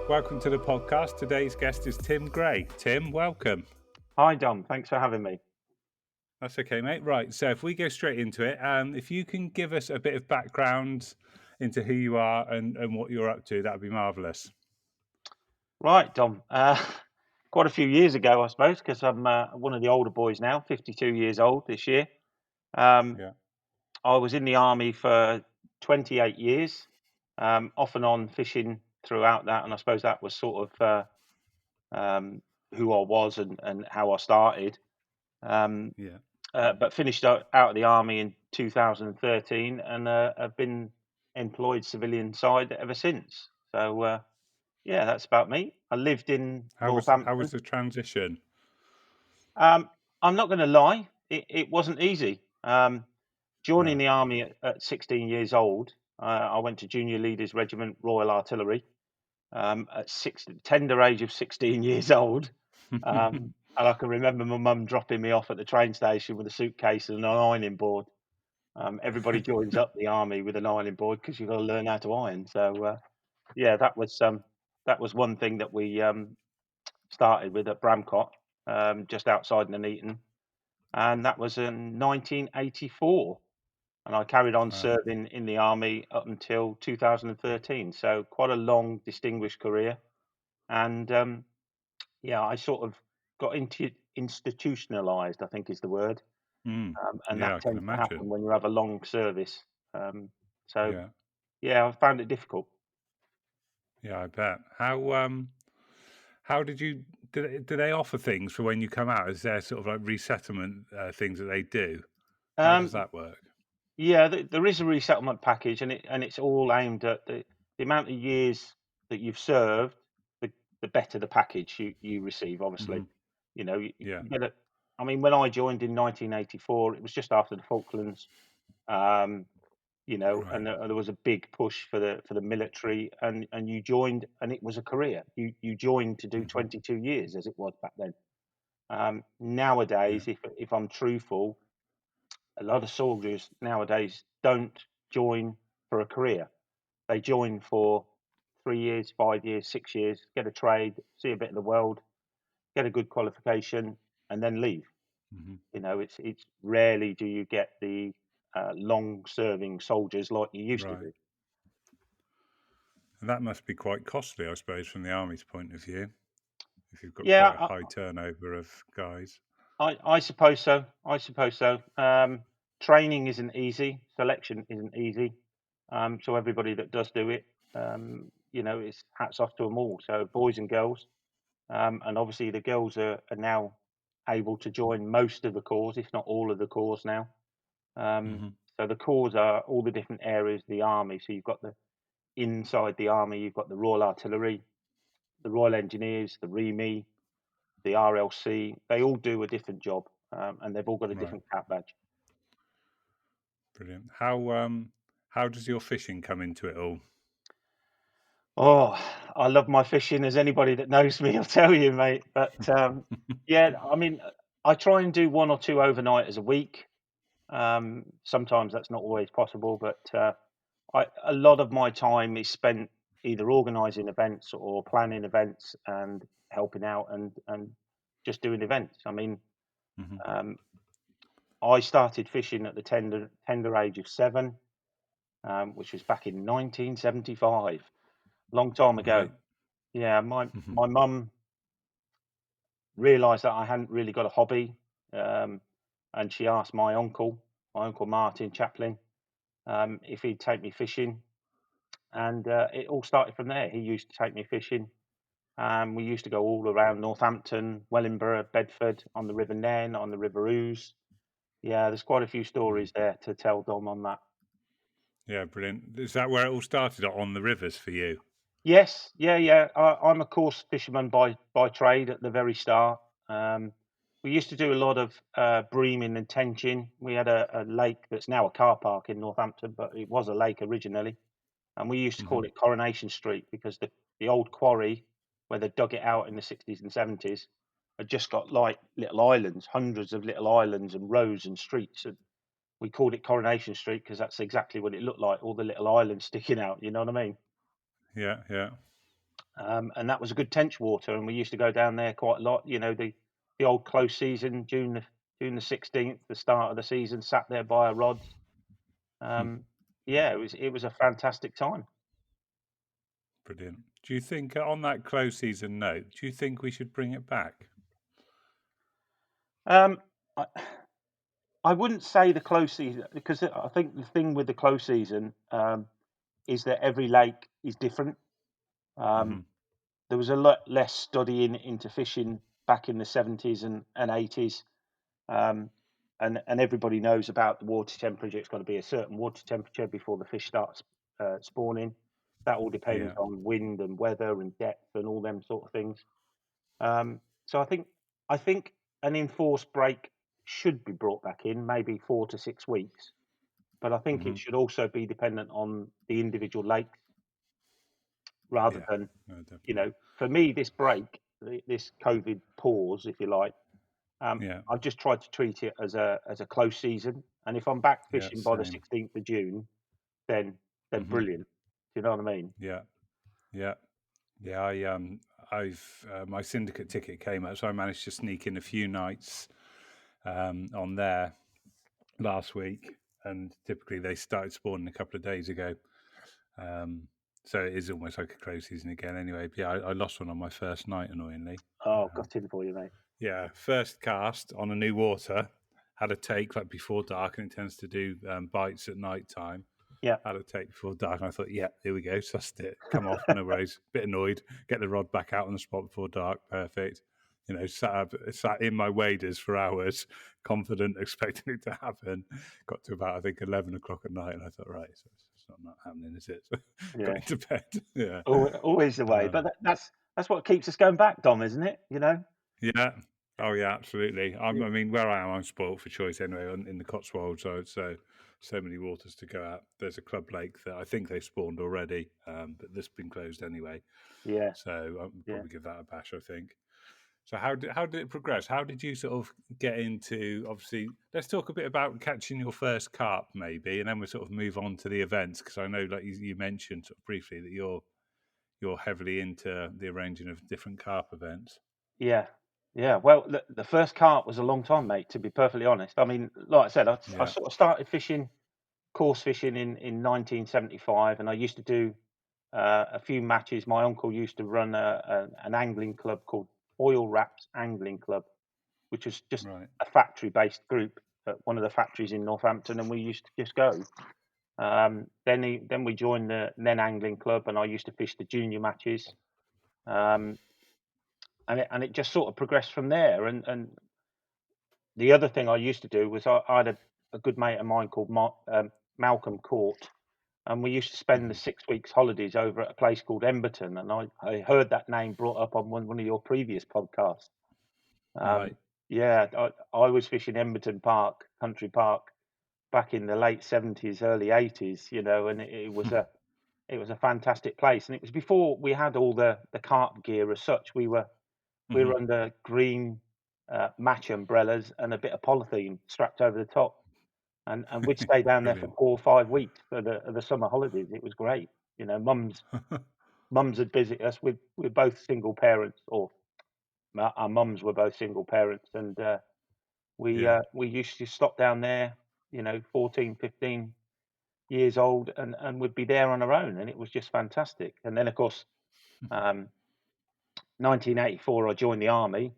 Welcome to the podcast. Today's guest is Tim Gray. Tim, welcome. Hi, Dom. Thanks for having me. That's okay, mate. Right, so if we go straight into it, if you can give us a bit of background into who you are and what you're up to, that would be marvellous. Right, Dom. Quite a few years ago, I suppose, because I'm one of the older boys now, 52 years old this year. Yeah. I was in the army for 28 years, off and on fishing throughout that, and I suppose that was sort of who I was and how I started. Um, Yeah. but finished out of the army in 2013, and have been employed civilian side ever since. So yeah, that's about me. I lived in How was Northampton. the transition? I'm not going to lie, it wasn't easy. Joining No. the army at 16 years old, I went to Junior Leaders Regiment Royal Artillery at tender age of 16 years old. And I can remember my mum dropping me off at the train station with a suitcase and an ironing board. Everybody joins up the army with an ironing board because you've got to learn how to iron. So yeah, that was one thing that we started with at Bramcott, just outside Nuneaton, and that was in 1984. And I carried on Wow. serving in the army up until 2013. So quite a long, distinguished career. And yeah, I sort of got institutionalized, I think is the word. And Yeah, that I can tends to imagine. happen when you have a long service. So Yeah. yeah, I found it difficult. Yeah, I bet. How do they offer things for when you come out? Is there sort of like resettlement things that they do? How does Um, that work? Yeah, there is a resettlement package, and it's all aimed at the amount of years that you've served. The the better the package you receive. Obviously, Hmm. Yeah. you get it. I mean, when I joined in 1984, it was just after the Falklands. Um, Right. and there was a big push for the military, and you joined, and it was a career. You joined to do Hmm. 22 years, as it was back then. Yeah. Nowadays, if I'm truthful, a lot of soldiers nowadays don't join for a career. They join for 3 years, 5 years, 6 years, get a trade, see a bit of the world, get a good qualification, and then leave. Hmm. It's rarely do you get the long-serving soldiers like you used to Right. do. And that must be quite costly, I suppose, from the army's point of view, if you've got quite a Yeah, high turnover of guys. I suppose so. I suppose so. Training isn't easy. Selection isn't easy. So everybody that does do it, it's hats off to them all. So boys and girls. And obviously, the girls are now able to join most of the corps, if not all of the corps now. Um, Hmm. so the corps are all the different areas of the army. So you've got the inside the army, you've got the Royal Artillery, the Royal Engineers, the REME, the RLC. They all do a different job, and they've all got a Right. different cap badge. Brilliant. How does your fishing come into it all? Oh, I love my fishing, as anybody that knows me will tell you, mate. But yeah, I mean, I try and do one or two overnighters a week. Sometimes that's not always possible, but a lot of my time is spent either organising events or planning events and helping out and just doing events. I mean, Hmm. um, I started fishing at the tender age of 7, which was back in 1975, long time ago. Right. Yeah, Hmm. my mum realised that I hadn't really got a hobby, um, and she asked my uncle Martin Chaplin, if he'd take me fishing. And it all started from there. He used to take me fishing. We used to go all around Northampton, Wellingborough, Bedford, on the River Nen, on the River Ouse. Yeah, there's quite a few Hmm. stories there to tell, Dom, on that. Yeah, brilliant. Is that where it all started, on the rivers for you? Yes, yeah, yeah. I'm a course fisherman by trade at the very start. Um, we used to do a lot of breaming and tenching. We had a lake that's now a car park in Northampton, but it was a lake originally. And we used to Hmm. call it Coronation Street because the old quarry where they dug it out in the 60s and 70s had just got like little islands, hundreds of little islands and roads and streets. And we called it Coronation Street because that's exactly what it looked like, all the little islands sticking out. You know what I mean? Yeah, yeah. and that was a good tench water, and we used to go down there quite a lot. The old close season, June the 16th, the start of the season, sat there by our rods. Um, yeah, it was a fantastic time. Brilliant. Do you think, on that close season note, do you think we should bring it back? Um, I, I wouldn't say the close season, because I think the thing with the close season is that every lake is different. Hmm. Um, there was a lot less studying into fishing back in the 70s and 80s. Um, and everybody knows about the water temperature. It's got to be a certain water temperature before the fish starts spawning. That all depends Yeah. on wind and weather and depth and all them sort of things. So I think an enforced break should be brought back in, maybe 4 to 6 weeks. But I think it Hmm. should also be dependent on the individual lakes rather Yeah. than, No, definitely. for me, this break, this COVID pause, if you like. Yeah. I've just tried to treat it as a close season, and if I'm back Yeah. fishing by the Same. 16th of June, then then Hmm. brilliant. Do you know what I mean? Yeah. Yeah. Yeah. I've my syndicate ticket came up, so I managed to sneak in a few nights on there last week, and typically they started spawning a couple of days ago. Um, so it is almost like a close season again. Anyway, but yeah, I lost one on my first night, annoyingly. Oh, Um, got in for you, mate. yeah, first cast on a new water, had a take like before dark, and it tends to do bites at night time. Yeah, Had a take before dark, and I thought, yeah, here we go, sussed it, come off, no worries. Bit annoyed, get the rod back out on the spot before dark, perfect. Sat in my waders for hours, confident, expecting it to happen. Got to about, I think, 11 o'clock at night, and I thought, right, so it's not happening, is it? So got yeah. into bed. Yeah. Always the way, but Um, that's what keeps us going back, Dom, isn't it? yeah. Oh, yeah, absolutely. I mean, where I am, I'm spoilt for choice anyway. In the Cotswolds, so many waters to go at. There's a club lake that I think they spawned already, but this has been closed anyway. Yeah, So I'll yeah, probably give that a bash, I think. So how did it progress? How did you sort of get into? Obviously, let's talk a bit about catching your first carp, maybe, and then we'll sort of move on to the events, because I know, like you mentioned sort of briefly, that you're heavily into the arranging of different carp events. yeah, yeah. Well, the first carp was a long time, mate. To be perfectly honest, I mean, like I said, I Yeah. sort of started fishing, course fishing in 1975, and I used to do a few matches. My uncle used to run an angling club called Oil Wraps Angling Club, which was just Right. a factory-based group at one of the factories in Northampton, and we used to just go. Then we joined the Nen Angling Club, and I used to fish the junior matches. Um, and it just sort of progressed from there. And the other thing I used to do was I had a good mate of mine called Malcolm Court, and we used to spend the Hmm. 6 weeks holidays over at a place called Emberton. And I heard that name brought up on one of your previous podcasts. Right. Um, yeah, I was fishing Emberton Park, Country Park, back in the late 70s, early 80s, and it was a fantastic place. And it was before we had all the carp gear as such. We were Hmm. under green match umbrellas and a bit of polythene strapped over the top. And we'd stay down there for Brilliant. 4 or 5 weeks for the summer holidays. It was great. Mums would visit us. We're both single parents, or our mums were both single parents, and we Yeah. uh, we used to stop down there, 14, 15 years old, and would be there on our own, and it was just fantastic. And then, of course, um, 1984, I joined the army,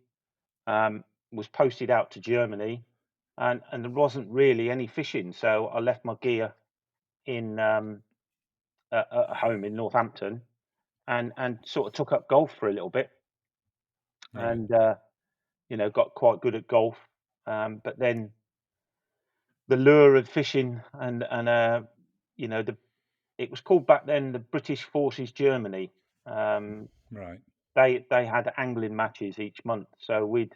um, was posted out to Germany, and there wasn't really any fishing, so I left my gear in at home in Northampton, and sort of took up golf for a little bit, Right. and got quite good at golf. But then the lure of fishing and the it was called back then the British Forces Germany. Um, Right. they had angling matches each month, so we'd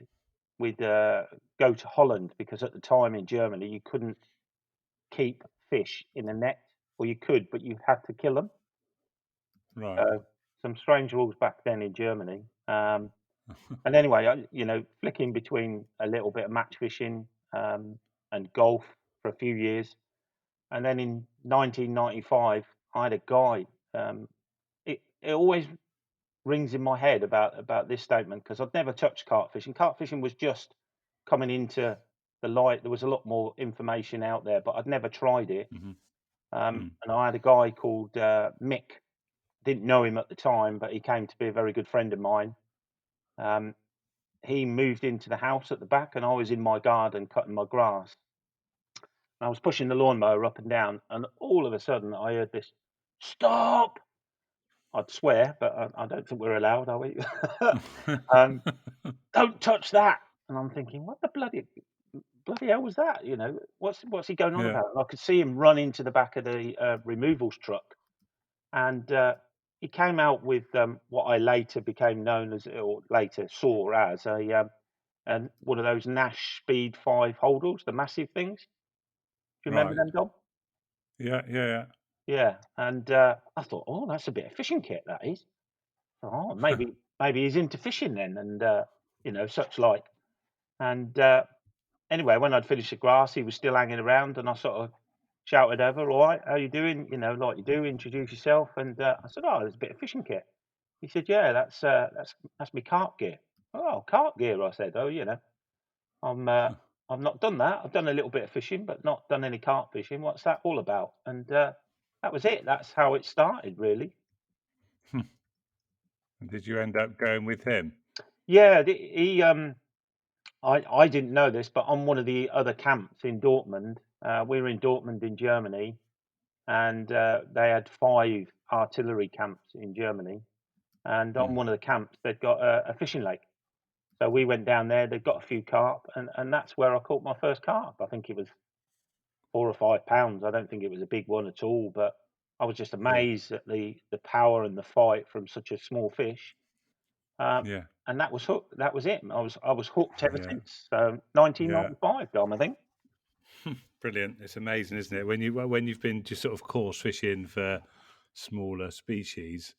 go to Holland, because at the time in Germany you couldn't keep fish in a net, or you could, but you had to kill them. Right. So some strange rules back then in Germany. And anyway, flicking between a little bit of match fishing and golf for a few years, and then in 1995 I had a guy. It always rings in my head about this statement because I'd never touched carp fishing. Carp fishing was just coming into the light. There was a lot more information out there, but I'd never tried it. Hmm. Mm. And I had a guy called Mick. Didn't know him at the time, but he came to be a very good friend of mine. Um, he moved into the house at the back, and I was in my garden cutting my grass. I was pushing the lawnmower up and down, and all of a sudden I heard this, "Stop!" I'd swear, but I don't think we're allowed, are we? um, "Don't touch that!" And I'm thinking, "What the bloody hell was that?" You know, what's he going on Yeah. about? And I could see him run into the back of the removals truck, and he came out with what I later became known as, or later saw as and one of those Nash Speed 5 holdalls, the massive things. Do you remember Right. them, Dom? Yeah. Yeah. Yeah. Yeah, and I thought, "Oh, that's a bit of fishing kit, that is." Oh, maybe he's into fishing then, and such like. And anyway, when I'd finished the grass, he was still hanging around, and I sort of shouted over, "All right, how you doing? You know, like you do, introduce yourself." And I said, "Oh, there's a bit of fishing kit." He said, "Yeah, that's me carp gear." "Oh, carp gear," I said. "Oh, I'm I've not done that. I've done a little bit of fishing, but not done any carp fishing. What's that all about?" And that was it. That's how it started, really. Did you end up going with him? Yeah, he I didn't know this, but on one of the other camps in Dortmund, we were in Dortmund in Germany, and they had 5 artillery camps in Germany. And on Mm. one of the camps, they'd got a fishing lake. So we went down there. They'd got a few carp, and that's where I caught my first carp. I think it was 4 or 5 pounds. I don't think it was a big one at all, but I was just Yeah. amazed at the power and the fight from such a small fish. Um, Yeah. and that was hooked. That was it. I was hooked ever Yeah. since. So Yeah. 1995, Dom, I think. Brilliant. It's amazing, isn't it? When you've been just sort of coarse fishing for smaller species,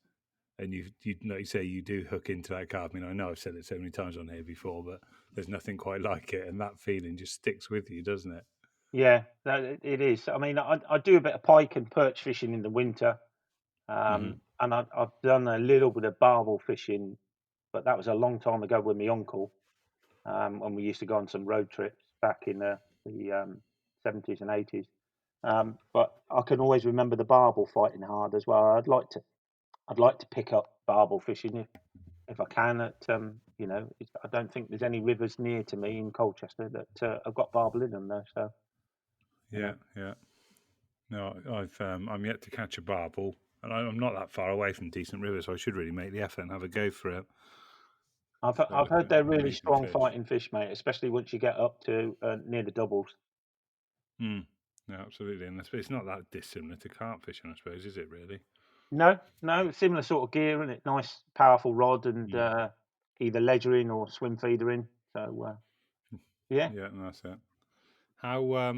and you like you say you do hook into that carp. I mean, I know I've said it so many times on here before, but there's nothing quite like it, and that feeling just sticks with you, doesn't it? Yeah, it is. I mean, I do a bit of pike and perch fishing in the winter, Hmm. and I've done a little bit of barbel fishing, but that was a long time ago with my uncle, when we used to go on some road trips back in the 70s and 80s. But I can always remember the barbel fighting hard as well. I'd like to pick up barbel fishing if I can. I don't think there's any rivers near to me in Colchester that have got barbel in them though. So you Yeah. know, Yeah. No, I'm yet to catch a barbel, and I'm not that far away from decent rivers, so I should really make the effort and have a go for it. So I've heard they're really amazing strong fish. fighting fish, mate, especially once you get up to near the doubles. Mm. No, absolutely, and it's not that dissimilar to carp fishing, I suppose, is it? Really? No, no, similar sort of gear and it nice, powerful rod and Mm. either ledgering or swim feeder in. So yeah, Yeah, and that's it. How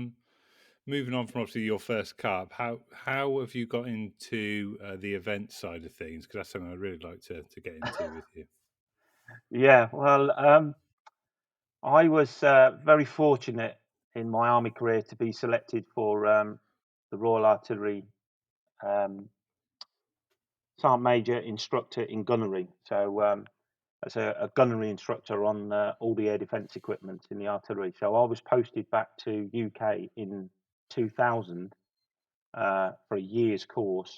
moving on from obviously your first carp, how have you got into the event side of things? Because that's something I'd really like to get into with you. yeah. Well, I was very fortunate in my army career to be selected for the Royal Artillery um, Sergeant Major instructor in gunnery. So as a gunnery instructor on all the air defence equipment in the artillery. So I was posted back to UK in 2000 for a year's course,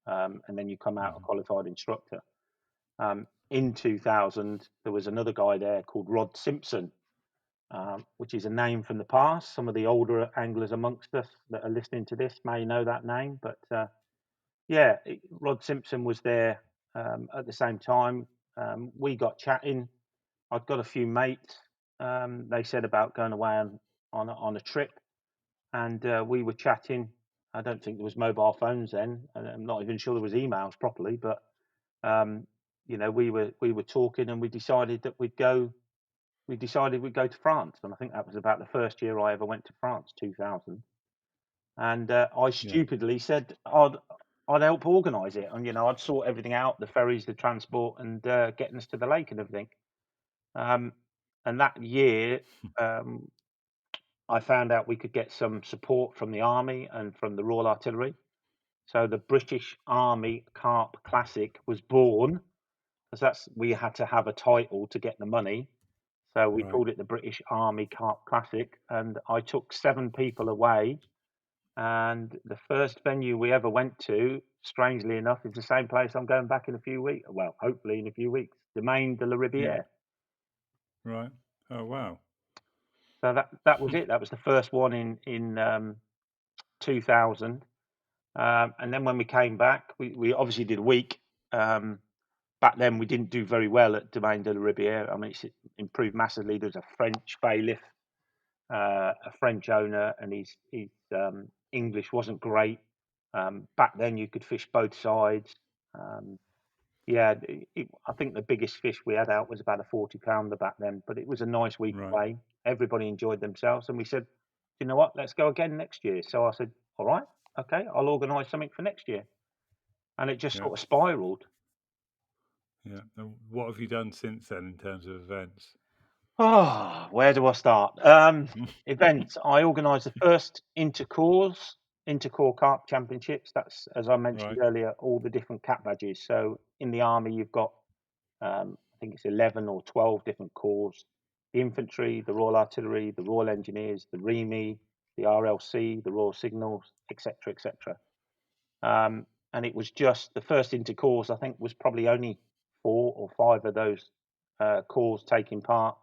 and then you come out a Hmm. qualified instructor. In 2000, there was another guy there called Rod Simpson, which is a name from the past. Some of the older anglers amongst us that are listening to this may know that name, but yeah, Rod Simpson was there at the same time. We got chatting. I'd got a few mates. They said about going away on a trip, and we were chatting. I don't think there was mobile phones then. And I'm not even sure there was emails properly, but um, we were talking, and we decided that we'd go. We decided we'd go to France, and I think that was about the first year I ever went to France, 2000. And I Yeah, stupidly said I'd help organise it, and I'd sort everything out, the ferries, the transport, and getting us to the lake and everything. Um, and that year, um, I found out we could get some support from the army and from the Royal Artillery. So the British Army Carp Classic was born, because we had to have a title to get the money. So we Right. called it the British Army Carp Classic, and I took 7 people away. And the first venue we ever went to, strangely enough, is the same place I'm going back in a few weeks. Well, hopefully in a few weeks, Domaine de la Yeah. Rivière. Right. Oh wow. So that was it. That was the first one in 2000. And then when we came back, we obviously did a week. Um, Back then, we didn't do very well at Domaine de la Rivière. I mean, it's improved massively. There's a French bailiff, a French owner, and his English wasn't great. Back then, you could fish both sides. Um, yeah, I think the biggest fish we had out was about a 40-pounder back then, but it was a nice week Right. away. Everybody enjoyed themselves, and we said, you know what, let's go again next year. So I said, all right, okay, I'll organise something for next year, and it just Yeah. sort of spiraled. Yeah. And what have you done since then in terms of events? Oh, where do I start? Events. I organised the first Intercore Carp Championships. That's, as I mentioned Right. earlier, all the different cat badges. So in the army, you've got, I think it's 11 or 12 different corps: the infantry, the Royal Artillery, the Royal Engineers, the REME, the RLC, the Royal Signals, etc., etc. And it was just the first intercourse. I think was probably only 4 or 5 of those corps taking part,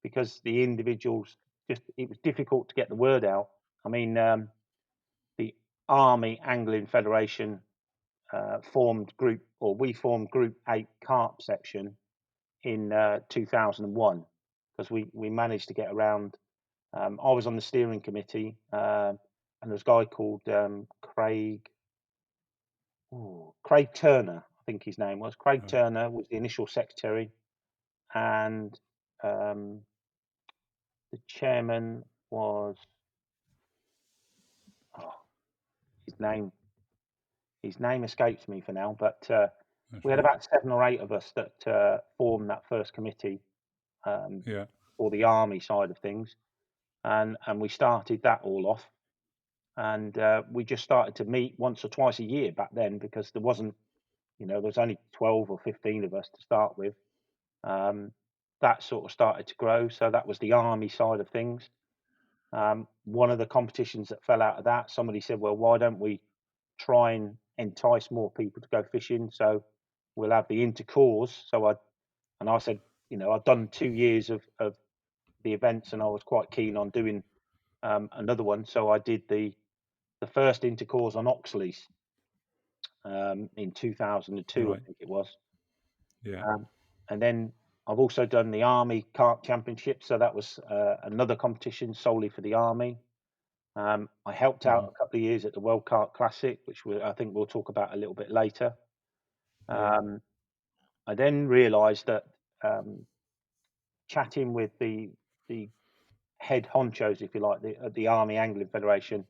because the individuals, just it was difficult to get the word out. I mean, the Army Angling Federation we formed Group 8 Carp section in 2001, because we managed to get around. I was on the steering committee, and there was a guy called Craig Turner, I think his name was. Craig Right. Turner was the initial secretary, and um, the chairman was, oh, his name his name escapes me for now, but That's we had right. about 7 or 8 of us that formed that first committee, um, Yeah. for the army side of things, and we started that all off, and we just started to meet once or twice a year back then, because there wasn't, there was only 12 or 15 of us to start with. Um, that sort of started to grow, so that was the army side of things. One of the competitions that fell out of that, somebody said, well, why don't we try and entice more people to go fishing? So we'll have the intercourse. I said, I've done 2 years of the events, and I was quite keen on doing another one. So I did the first intercourse on Oxley's in 2002, I Right. think it was. Yeah. Um, and then I've also done the Army Carp Championship. So that was another competition solely for the Army. I helped out Hmm. a couple of years at the World Carp Classic, which I think we'll talk about a little bit later. Yeah. Um, I then realised that, um, chatting with the head honchos, if you like, at the Army Angling Federation,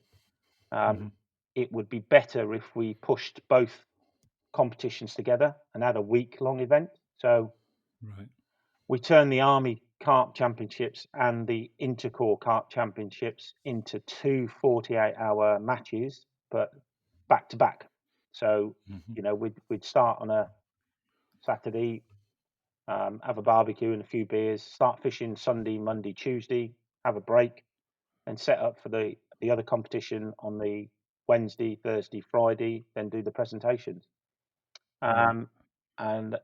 um, Hmm. it would be better if we pushed both competitions together and had a week-long event. So Right. we turned the Army Carp Championships and the Intercore Carp Championships into 2 48-hour matches, but back to back. So, Hmm. we'd start on a Saturday, have a barbecue and a few beers, start fishing Sunday, Monday, Tuesday, have a break, and set up for the other competition on the Wednesday, Thursday, Friday, then do the presentations. Right. Um, and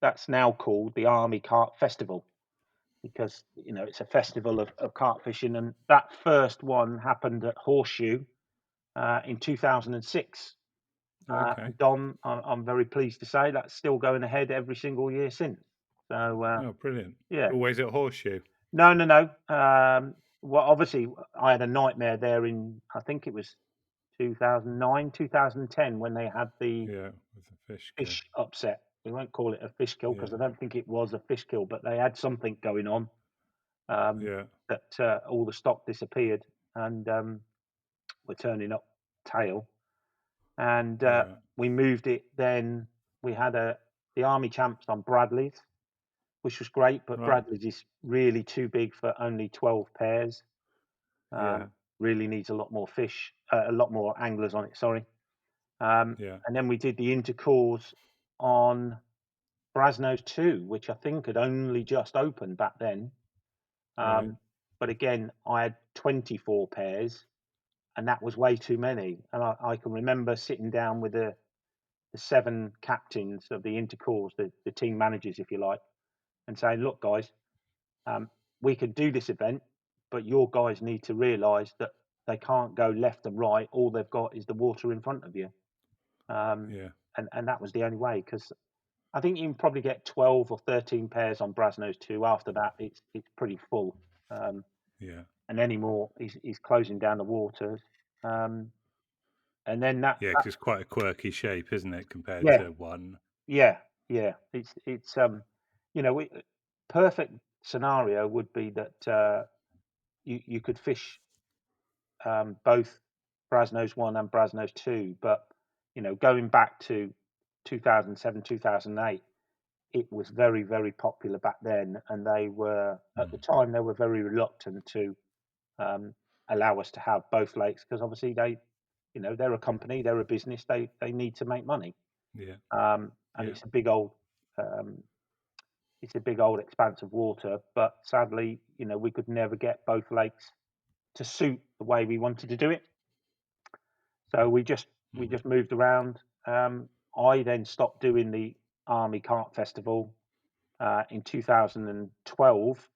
that's now called the Army Carp Festival, because it's a festival of carp fishing, and that first one happened at Horseshoe in 2006. Okay. And Dom, I'm very pleased to say that's still going ahead every single year since. So Oh, brilliant. yeah, Always at Horseshoe. no, no, no. Well, obviously, I had a nightmare there in, I think it was 2009, 2010, when they had the Yeah. With the fish kill. fish upset. We won't call it a fish kill, because Yeah. I don't think it was a fish kill, but they had something going on, um, Yeah. that all the stock disappeared, and we're turning up tail. And Yeah. we moved it. Then we had the Army Champs on Bradley's, which was great, but Right. Bradley's is really too big for only 12 pairs. Yeah. Really needs a lot more fish, a lot more anglers on it. Sorry. Yeah. And then we did the intercourse on Brasno's 2, which I think had only just opened back then. Right. But again, I had 24 pairs, and that was way too many. And I can remember sitting down with the 7 captains of the intercourse, the team managers, if you like, and saying, "Look, guys, um, we can do this event, but your guys need to realise that they can't go left and right. All they've got is the water in front of you." Um, Yeah. and that was the only way, because I think you can probably get 12 or 13 pairs on Brasno's 2. After that, it's pretty full. Um, Yeah. and any more, he's closing down the waters. Um, and then Yeah. Because it's quite a quirky shape, isn't it, compared yeah, to one? yeah, yeah. It's you know, perfect scenario would be that you could fish both Brasno's 1 and Brasno's 2, but going back to 2007, 2008, it was very, very popular back then, and they were at the Mm. time they were very reluctant to um, allow us to have both lakes, because obviously they're a company, they're a business, they need to make money, Yeah. and Yeah. um, it's a big old expanse of water. But sadly, we could never get both lakes to suit the way we wanted to do it. So we Mm. just moved around. I then stopped doing the Army Carp Festival in 2012.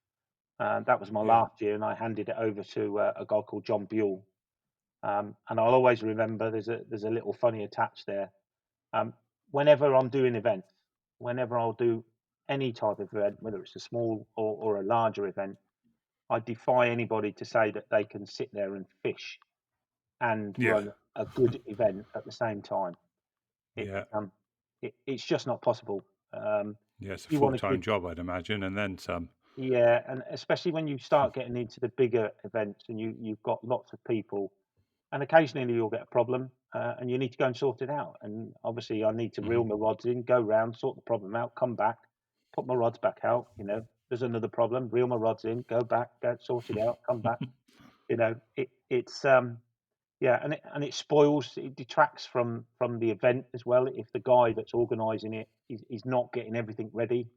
That was my Yeah. last year, and I handed it over to a guy called John Buell. And I'll always remember there's a little funny attached there. Um, Whenever I'm doing events, whenever I'll do any type of event, whether it's a small or a larger event, I defy anybody to say that they can sit there and fish and Yeah. run a good event at the same time. It, Yeah. it's just not possible. Um, Yeah. It's a you want to full-time give, job, I'd imagine, and then some. yeah, and especially when you start getting into the bigger events and you've got lots of people, and occasionally you'll get a problem, and you need to go and sort it out. And obviously, I need to reel Hmm. my rods in, go round, sort the problem out, come back, put my rods back out. There's another problem, reel my rods in, go back, go sort it out, come back. It's yeah, and it spoils, it detracts from the event as well. If the guy that's organising it is not getting everything ready,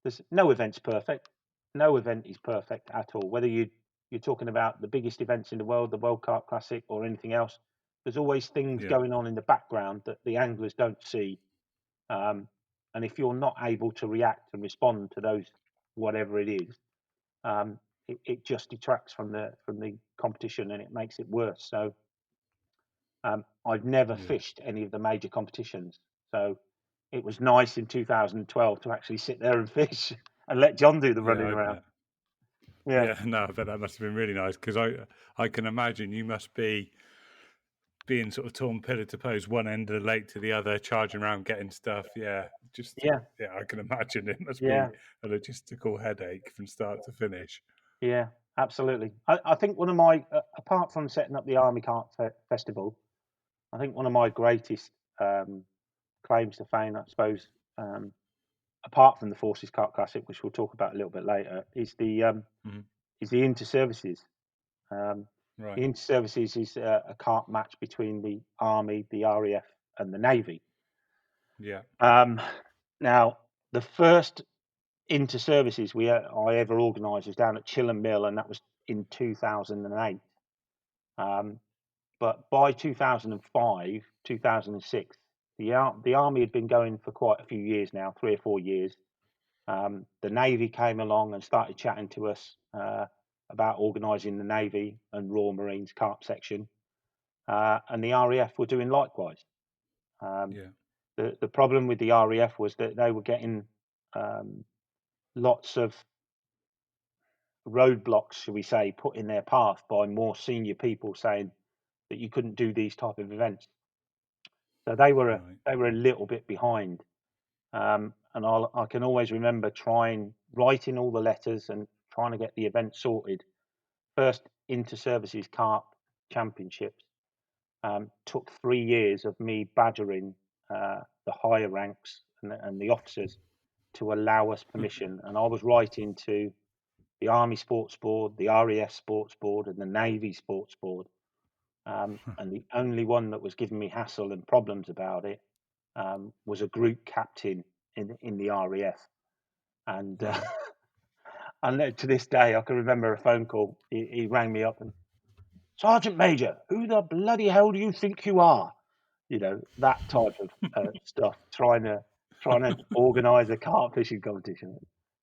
there's no event's perfect. No event is perfect at all. Whether you're talking about the biggest events in the world, the World Carp Classic, or anything else, there's always things Yeah. going on in the background that the anglers don't see. Um, and if you're not able to react and respond to those, whatever it is, it just detracts from the competition, and it makes it worse. So I've never Yeah. fished any of the major competitions. So it was nice in 2012 to actually sit there and fish and let John do the Yeah. running I around. bet. Yeah, Yeah. No, I bet that must have been really nice because I can imagine you must be being sort of torn pillar to post, one end of the lake to the other, charging around getting stuff. Yeah. Just yeah, yeah, I can imagine it must yeah, be a logistical headache from start to finish. yeah, absolutely. I think one of my, apart from setting up the Army Carp Festival, I think one of my greatest um, claims to fame, I suppose, um, apart from the Forces Carp Classic, which we'll talk about a little bit later, Mhm. is the inter-services. Um, the Right. inter-services is a carp match between the Army, the RAF, and the Navy. Yeah. Um, Now, the first inter-services I ever organised was down at Chilham Mill, and that was in 2008. Um, but by 2005, 2006, the Army had been going for quite a few years now, 3 or 4 years. The Navy came along and started chatting to us about organising the Navy and Royal Marines carp section, and the RAF were doing likewise. Um, Yeah. the problem with the RAF was that they were getting um, lots of roadblocks, shall we say, put in their path by more senior people saying that you couldn't do these type of events. So Right. they were a little bit behind. And I can always remember writing all the letters and trying to get the event sorted. First inter-services carp championships took 3 years of me badgering the higher ranks and the officers to allow us permission. And I was writing to the Army Sports Board, the RAF Sports Board, and the Navy Sports Board. And the only one that was giving me hassle and problems about it was a group captain in the RAF, and Right. and to this day I can remember a phone call. He rang me up and, Sergeant Major, who the bloody hell do you think you are? You know, that type of stuff. Trying to organise a carp fishing competition.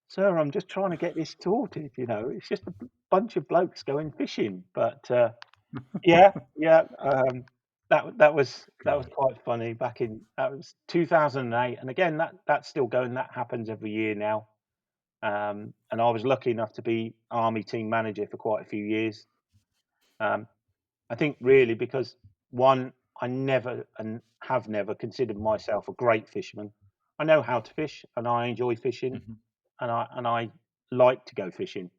Sir, I'm just trying to get this sorted. You know, it's just a bunch of blokes going fishing. But yeah, yeah, that was God. quite funny. That was 2008, and again that's still going. That happens every year now. And I was lucky enough to be army team manager for quite a few years. Um, I think really because one, I never and have never considered myself a great fisherman. I know how to fish and I enjoy fishing Hmm. and I like to go fishing,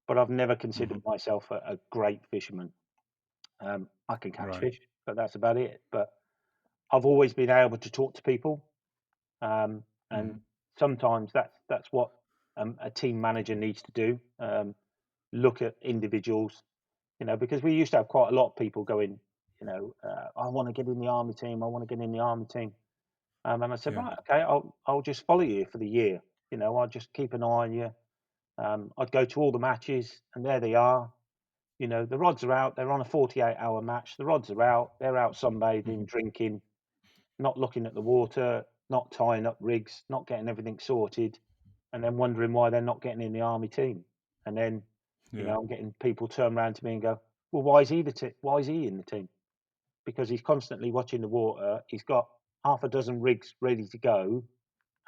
but I've never Hmm. considered myself a great fisherman. I can catch Right. fish, but that's about it. But I've always been able to talk to people, and Hmm. sometimes that's what a team manager needs to do. Look at individuals, because we used to have quite a lot of people going, I want to get in the army team. I want to get in the army team. And I said, Yeah. right, okay, I'll just follow you for the year. I'll just keep an eye on you. I'd go to all the matches, and there they are. The rods are out. They're on a 48-hour match. The rods are out. They're out Hmm. sunbathing, drinking, not looking at the water, not tying up rigs, not getting everything sorted, and then wondering why they're not getting in the army team. And then, Yeah. I'm getting people turn around to me and go, "Well, why is he why is he in the team? Because he's constantly watching the water. He's got half a dozen rigs ready to go,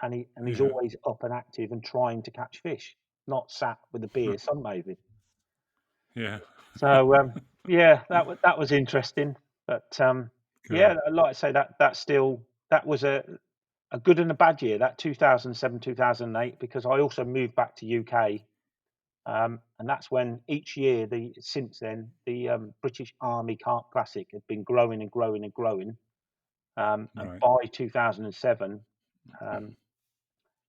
and he's Yeah. always up and active and trying to catch fish, not sat with a beer sunbathing." Yeah. So yeah, that was interesting. But yeah, God. like I say, that was a good and a bad year, that 2007, 2008, because I also moved back to UK, and that's when each year since then the British Army Carp Classic had been growing and growing and growing. And Right. by 2007, um,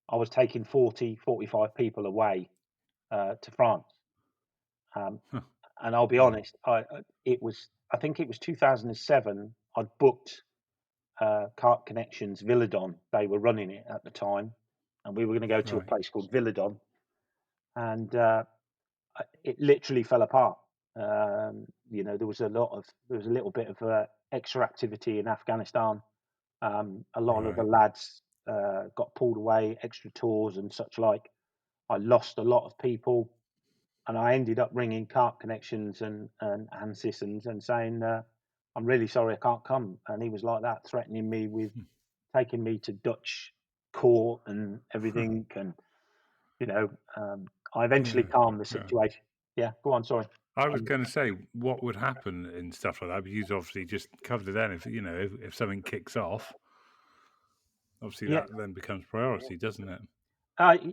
I was taking 40, 45 people away to France. Um, Huh. and I'll be Wow. honest, I think it was 2007. I'd booked Carp Connections Villadon. They were running it at the time, and we were going to go to a Right. place called Villadon, and it literally fell apart. There was a little bit of extra activity in Afghanistan. A lot of the Right. lads got pulled away, extra tours and such like. I lost a lot of people, and I ended up ringing Carp Connections and Ansis and saying, "I'm really sorry, I can't come." And he was like that, threatening me with taking me to Dutch court and everything. And you know, I eventually Yeah. calmed the Yeah. situation. Yeah, go on. Sorry. I was Um, going to say what would happen in stuff like that, but you obviously just covered it then. If something kicks off, obviously yeah, that then becomes priority, doesn't it?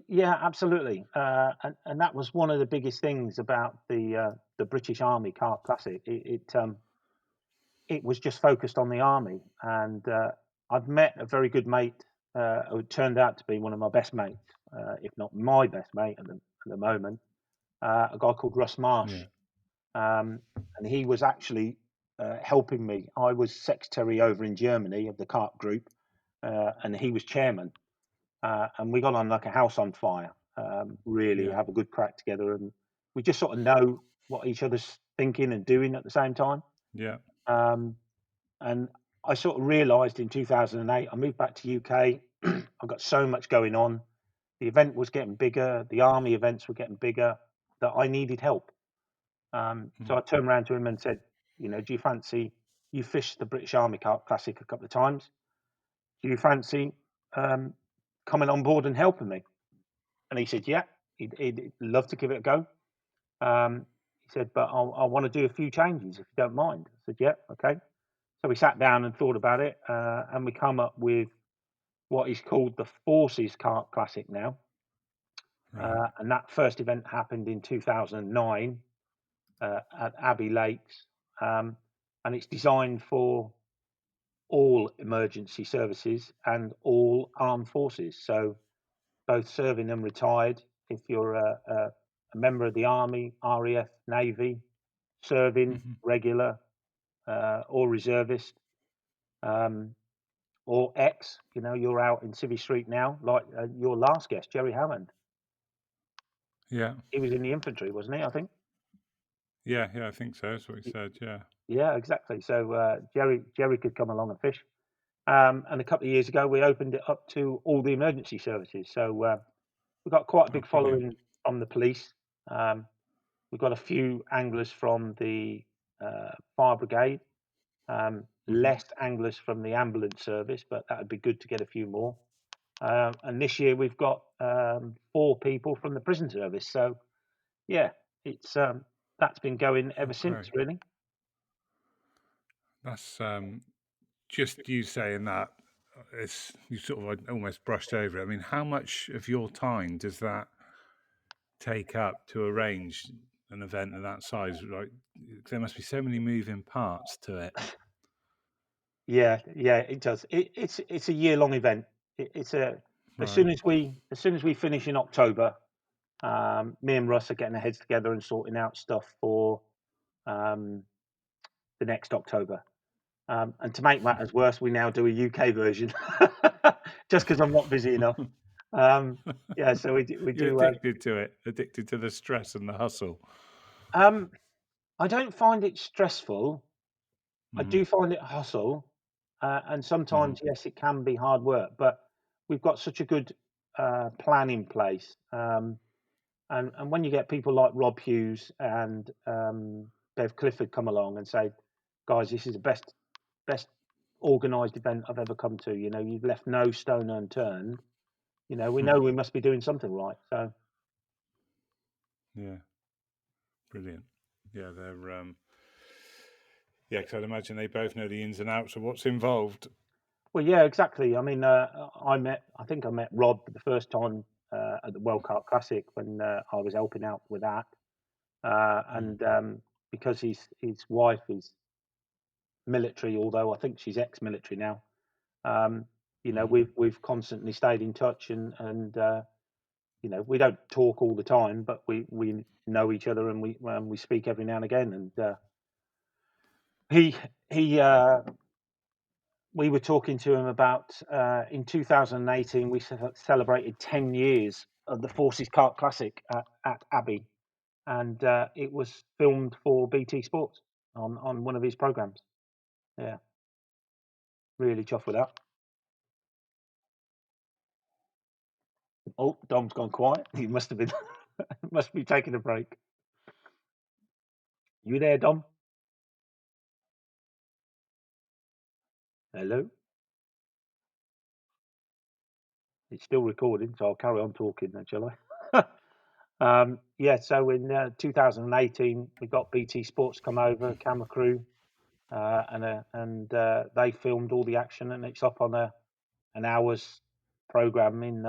yeah, absolutely. And that was one of the biggest things about the British Army Carp Classic. It was just focused on the army, and I've met a very good mate who turned out to be one of my best mates, if not my best mate at the moment. A guy called Russ Marsh, Yeah. um, and he was actually helping me. I was secretary over in Germany of the Carp Group, and he was chairman, and we got on like a house on fire. Really Yeah. have a good crack together, and we just sort of know what each other's thinking and doing at the same time. Yeah. Um, and I sort of realised in 2008, I moved back to UK. I've got so much going on. The event was getting bigger. The army events were getting bigger. That I needed help. So Mm. I turned around to him and said, "Do you fancy? You fished the British Army Carp Classic a couple of times. Do you fancy um, coming on board and helping me?" And he said, "Yeah, he'd love to give it a go." He said, "But I want to do a few changes if you don't mind." I said, "Yeah, okay." So we sat down and thought about it, and we come up with what is called the Forces Carp Classic now. Right. And that first event happened in 2009 at Abbey Lakes, um, and it's designed for all emergency services and all armed forces. So both serving and retired. If you're a member of the Army, RAF, Navy, serving, Hmm. regular, or reservist. Um, or ex. You know, you're out in Civvy Street now, like your last guest, Jerry Hammond. Yeah. He was in the infantry, wasn't he? I think. Yeah. Yeah. I think so. That's what he said. Yeah. Yeah, exactly. So Jerry could come along and fish. And a couple of years ago, we opened it up to all the emergency services. So we've got quite a Oh, big brilliant. following from the police. Um, we've got a few anglers from the fire brigade, Hmm. less anglers from the ambulance service, but that would be good to get a few more. And this year we've got 4 people from the prison service. So yeah, it's that's been going Oh, ever since, great. really. That's just you saying that. It's you sort of almost brushed over it. I mean, how much of your time does that take up to arrange an event of that size? Like, there must be so many moving parts to it. Yeah, yeah, it does. It's a year-long event. It's a Right. as soon as we finish in October, me and Russ are getting our heads together and sorting out stuff for um, the next October. And to make matters worse, we now do a UK version, just because I'm not busy enough. Yeah, so we You're do. addicted to it, addicted to the stress and the hustle. Um, I don't find it stressful. I Hmm. do find it hustle, and Hmm. sometimes yes, it can be hard work. But we've got such a good plan in place, and when you get people like Rob Hughes and Bev Clifford come along and say, "Guys, this is the best organised event I've ever come to. You know, you've left no stone unturned. You know, we Hmm. know we must be doing something right." So, Yeah, brilliant. Yeah, they're yeah, because I'd imagine they both know the ins and outs of what's involved. well, yeah, exactly. I mean, I think I met Rob for the first time at the World Carp Classic when I was helping out with that. Mm. And because his wife is military, although I think she's ex-military now, um, you know, Hmm. we've constantly stayed in touch, and you know, we don't talk all the time, but we know each other, and we speak every now and again. And he he we were talking to him about in 2018 we celebrated 10 years of the Forces Carp Classic at Abbey, and it was filmed for BT Sports on one of his programs. Yeah, really chuffed with that. Oh, Dom's gone quiet. He must have been must be taking a break. You there, Dom? Hello. It's still recording, so I'll carry on talking then, shall I? Yeah, so in 2018, we got BT Sports come over, camera crew, and they filmed all the action, and it's up on an hour's program in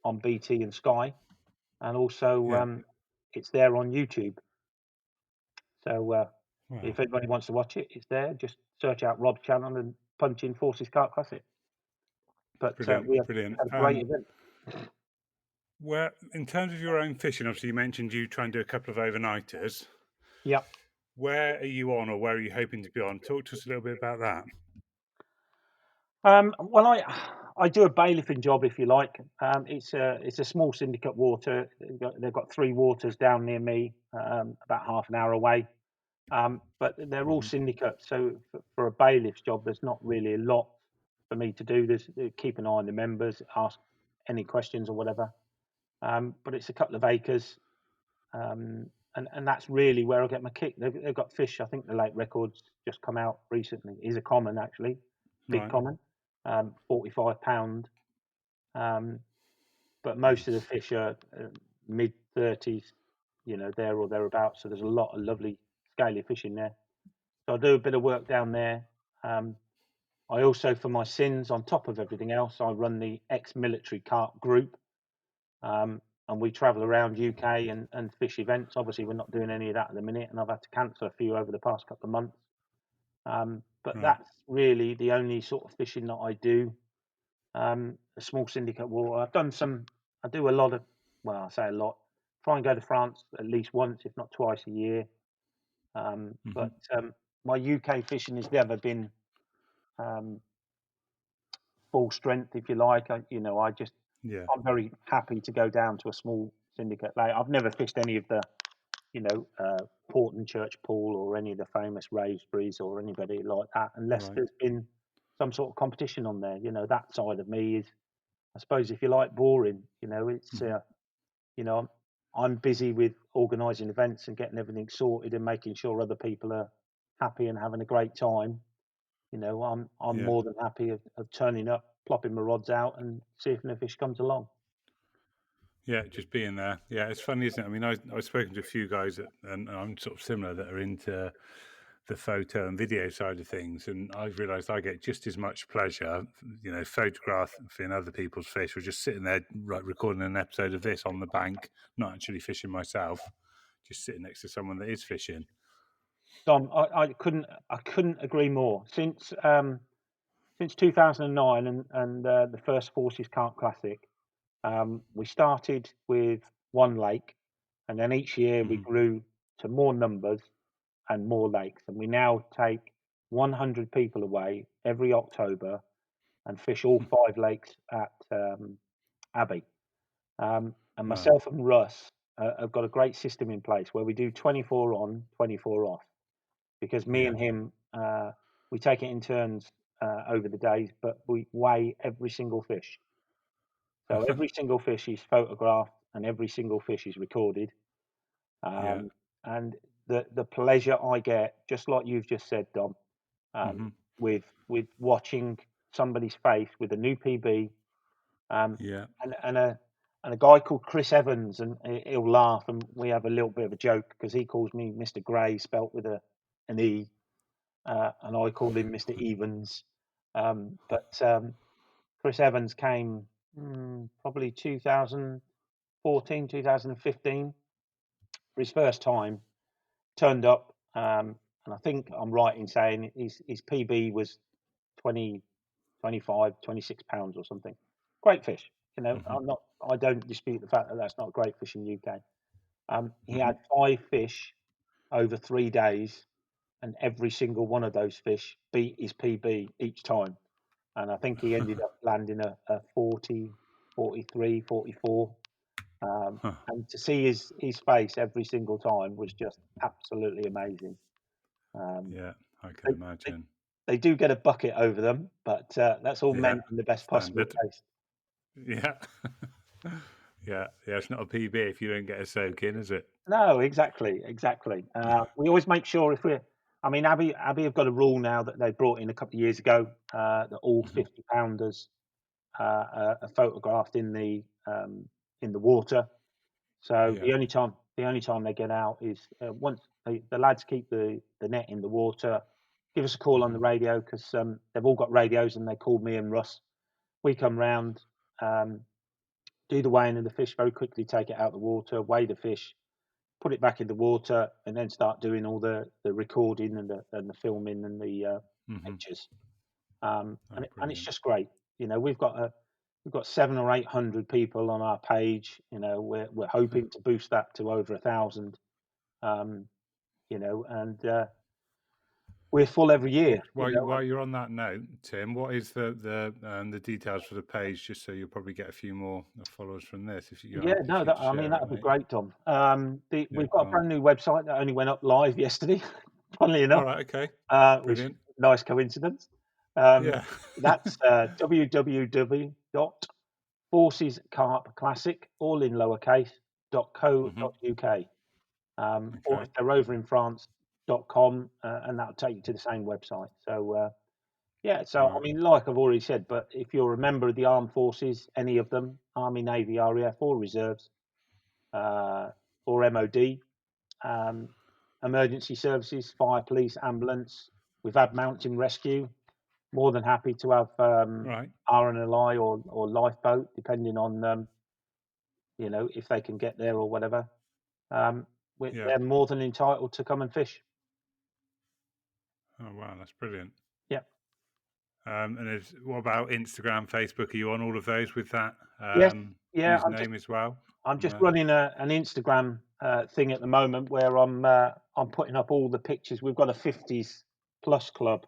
on BT and Sky, and also Yeah. it's there on YouTube. So Wow. if anybody wants to watch it, it's there. Just search out Rob's channel and punch in Forces Carp Classic. But Brilliant. we Brilliant. had a great event. Where, in terms of your own fishing, obviously you mentioned you try and do a couple of overnighters. Yeah. Where are you on, or where are you hoping to be on? Talk to us a little bit about that. Well, I do a bailiffing job, if you like. It's a small syndicate water. They've got 3 waters down near me, about half an hour away. But they're all Hmm. syndicates, so for a bailiff's job, there's not really a lot for me to do. There's keep an eye on the members, ask any questions or whatever. But it's a couple of acres, and that's really where I get my kick. They've got fish. I think the lake records just come out recently. Is a common actually, big Right. common, 45 pound. Um, but most of the Nice. fish are mid 30s, you know, there or thereabouts. So there's a lot of lovely scaly fish in there. So I do a bit of work down there. Um, I also, for my sins, on top of everything else, I run the ex-military carp group, and we travel around UK and fish events. Obviously, we're not doing any of that at the minute, and I've had to cancel a few over the past couple of months. But Right. that's really the only sort of fishing that I do. A small syndicate water. I've done some. I do a lot of. Well, I say a lot. Try and go to France at least once, if not twice a year. Hmm. But my UK fishing has never been um, full strength, if you like. Yeah. I'm very happy to go down to a small syndicate lake. I've never fished any of the, Port and Church Pool or any of the famous Raveberries or anybody like that, unless Right. there's been some sort of competition on there. That side of me is, I suppose, if you like, boring. It's Hmm. you know, I'm, I'm busy with organising events and getting everything sorted and making sure other people are happy and having a great time. I'm Yeah. more than happy of turning up, plopping my rods out, and see if a fish comes along. Yeah, just being there. Yeah, it's funny, isn't it? I mean, I've spoken to a few guys and I'm sort of similar, that are into the photo and video side of things, and I've realised I get just as much pleasure, photographing other people's fish, or just sitting there recording an episode of this on the bank, not actually fishing myself, just sitting next to someone that is fishing. Dom, I couldn't agree more. Since 2009 and the first Forces Carp Classic, we started with one lake, and then each year we Hmm. grew to more numbers and more lakes, and we now take 100 people away every October and fish all 5 lakes at Abbey. And Wow. myself and Russ have got a great system in place where we do 24 on, 24 off, because me Yeah. and him, we take it in turns over the days, but we weigh every single fish. So every single fish is photographed and every single fish is recorded. Yeah. Um, and the pleasure I get, just like you've just said, Dom, um, Hmm. with watching somebody's face with a new PB, um, Yeah. and a guy called Chris Evans, and he'll laugh, and we have a little bit of a joke because he calls me Mr. Gray, spelt with an E, and I call him Mr. Evans. But Chris Evans came probably 2014, 2015 for his first time, turned up, and I think I'm right in saying his PB was 20, 25, 26 pounds or something. Great fish. Hmm. I don't dispute the fact that that's not great fish in UK. He Hmm. had 5 fish over 3 days, and every single one of those fish beat his PB each time. And I think he ended up landing a 40, 43, 44. And to see his face every single time was just absolutely amazing. Um, Yeah, I can they, they, imagine. they do get a bucket over them, but that's all Yeah, meant in the best possible standard. taste. Yeah. Yeah, yeah, it's not a PB if you don't get a soak in, is it? No, exactly, exactly. We always make sure I mean, Abbey have got a rule now that they brought in a couple of years ago, that all Hmm. 50-pounders are photographed in the water. So Yeah. the only time they get out is once the lads keep the net in the water. Give us a call on Hmm. the radio because they've all got radios, and they call me and Russ. We come round, um, do the weighing of the fish very quickly, take it out of the water, weigh the fish, put it back in the water, and then start doing all the recording and the filming and the Hmm. pictures. Oh, And it's brilliant. just great. We've got 700 or 800 people on our page. We're hoping to boost that to over 1,000. Um, and we're full every year. While you're on that note, Tim, what is the details for the page? Just so you'll probably get a few more followers from this, if you're Yeah, happy no, for you to I mean share that it, would be mate. great, Tom. Yeah, We've got a go on. brand new website that only went up live yesterday. Funnily All enough, right, okay, which is brilliant. a nice coincidence. Um, Yeah. that's www.forcescarpclassic, all in lowercase, Hmm. .co.uk. Or Okay. if they're over in France.com, and that'll take you to the same website. So yeah, so I Right. mean, like I've already said, but if you're a member of the armed forces, any of them, Army, Navy, RAF, or reserves, uh, or MOD, um, emergency services, fire, police, ambulance. We've had mountain rescue. More than happy to have Right. RNLI or lifeboat, depending on if they can get there or whatever. Um, Yeah. they're more than entitled to come and fish. Oh wow, that's brilliant. Yeah. And what about Instagram, Facebook? Are you on all of those with that Yes. Yeah. username as well? I'm just No. running an Instagram thing at the moment where I'm putting up all the pictures. We've got a 50s plus club.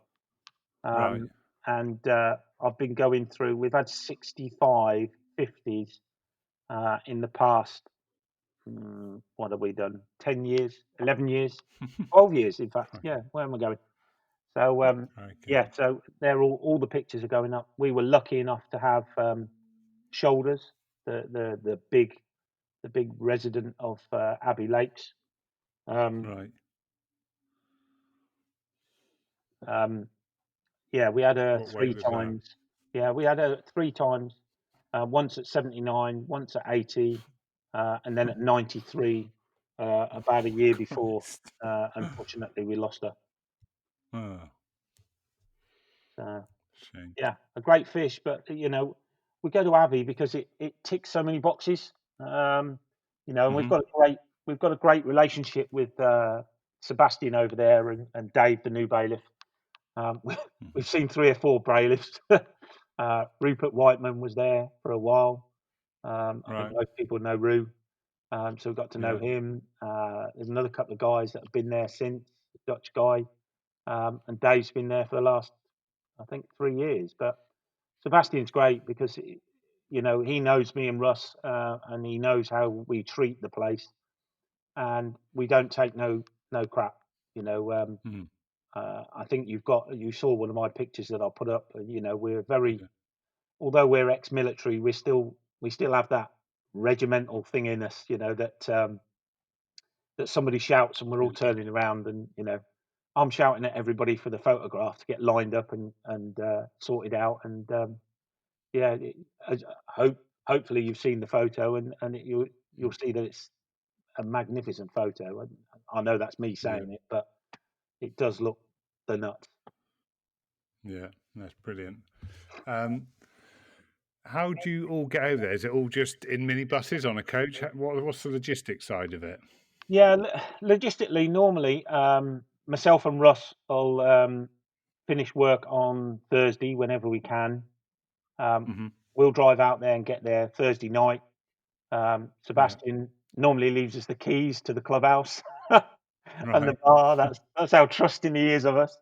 Right. Um, and I've been going through. We've had 65 50s in the past. What have we done? 10 years, 11 years, 12 years, in fact. Yeah, where am I going? So Very good. yeah, so they're all the pictures are going up. We were lucky enough to have Shoulders, the big resident of Abbey Lakes. Um, Right. um, yeah, we had her What weight three was that? times. Yeah, we had her three times. Once at 79, once at 80, and then at 93. About a year before, Christ. unfortunately, we lost her. Oh, So shame. yeah, a great fish, but we go to Abbey because it ticks so many boxes. And Hmm. we've got a great relationship with Sebastian over there and Dave, the new bailiff. Hmm. We've seen three or four bailiffs. Rupert Whiteman was there for a while. I think Right. most people know Rue, so we got to know Yeah. him. There's another couple of guys that have been there since, the Dutch guy, and Dave's been there for the last, I think, 3 years. But Sebastian's great because he knows me and Russ, and he knows how we treat the place, and we don't take no crap. You know, Mm. I think you saw one of my pictures that I put up. We're very, Yeah. although we're ex-military, we still have that regimental thing in us. That somebody shouts and we're all Yeah. turning around, and I'm shouting at everybody for the photograph to get lined up and sorted out. And yeah, hopefully you've seen the photo, and you'll Mm. see that it's a magnificent photo. I know that's me Yeah. saying it, but it does look the nuts. Yeah. That's brilliant. Um, how do you all get over there? Is it all just in minibuses on a coach? What's the logistics side of it? Yeah, logistically, normally myself and Russ will finish work on Thursday whenever we can. Um, Hmm. we'll drive out there and get there Thursday night. Yeah. Sebastian normally leaves us the keys to the clubhouse and the Right. bar. That's how trusting he is of us.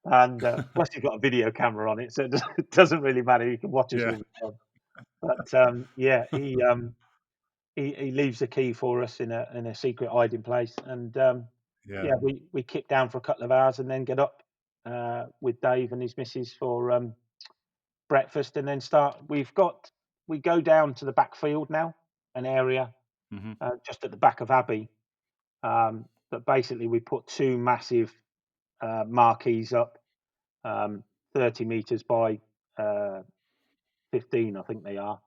And plus, he's got a video camera on it, so it doesn't really matter. You can watch us Yeah. all the time. But yeah, he leaves the key for us in a secret hiding place, and Yeah. yeah, we kick down for a couple of hours and then get up with Dave and his missus for breakfast, and then start. We go down to the back field now, an area Hmm. just at the back of Abbey. But basically, we put two massive marquees up, um, 30 meters by uh, 15, I think they are.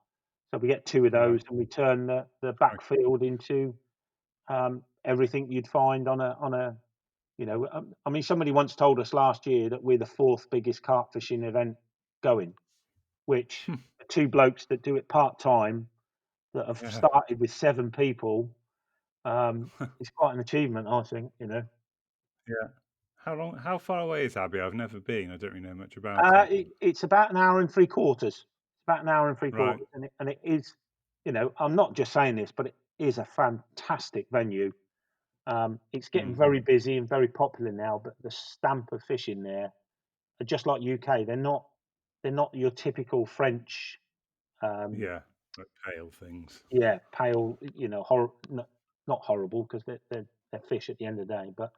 So we get two of those, Right. and we turn the back field into everything you'd find on a. I mean, somebody once told us last year that we're the fourth biggest carp fishing event going, which are two blokes that do it part time that have Yeah. started with 7 people. It's quite an achievement, I think. Yeah. How far away is Abbey? I've never been. I don't really know much about it. It's about an hour and three quarters. It's about an hour and three Right. quarters, and it is. I'm not just saying this, but it is a fantastic venue. It's getting Mm. very busy and very popular now, but the stamp of fishing there are just like UK. They're not your typical French, um, Yeah. Like pale things. yeah, pale, not horrible because they're fish at the end of the day, but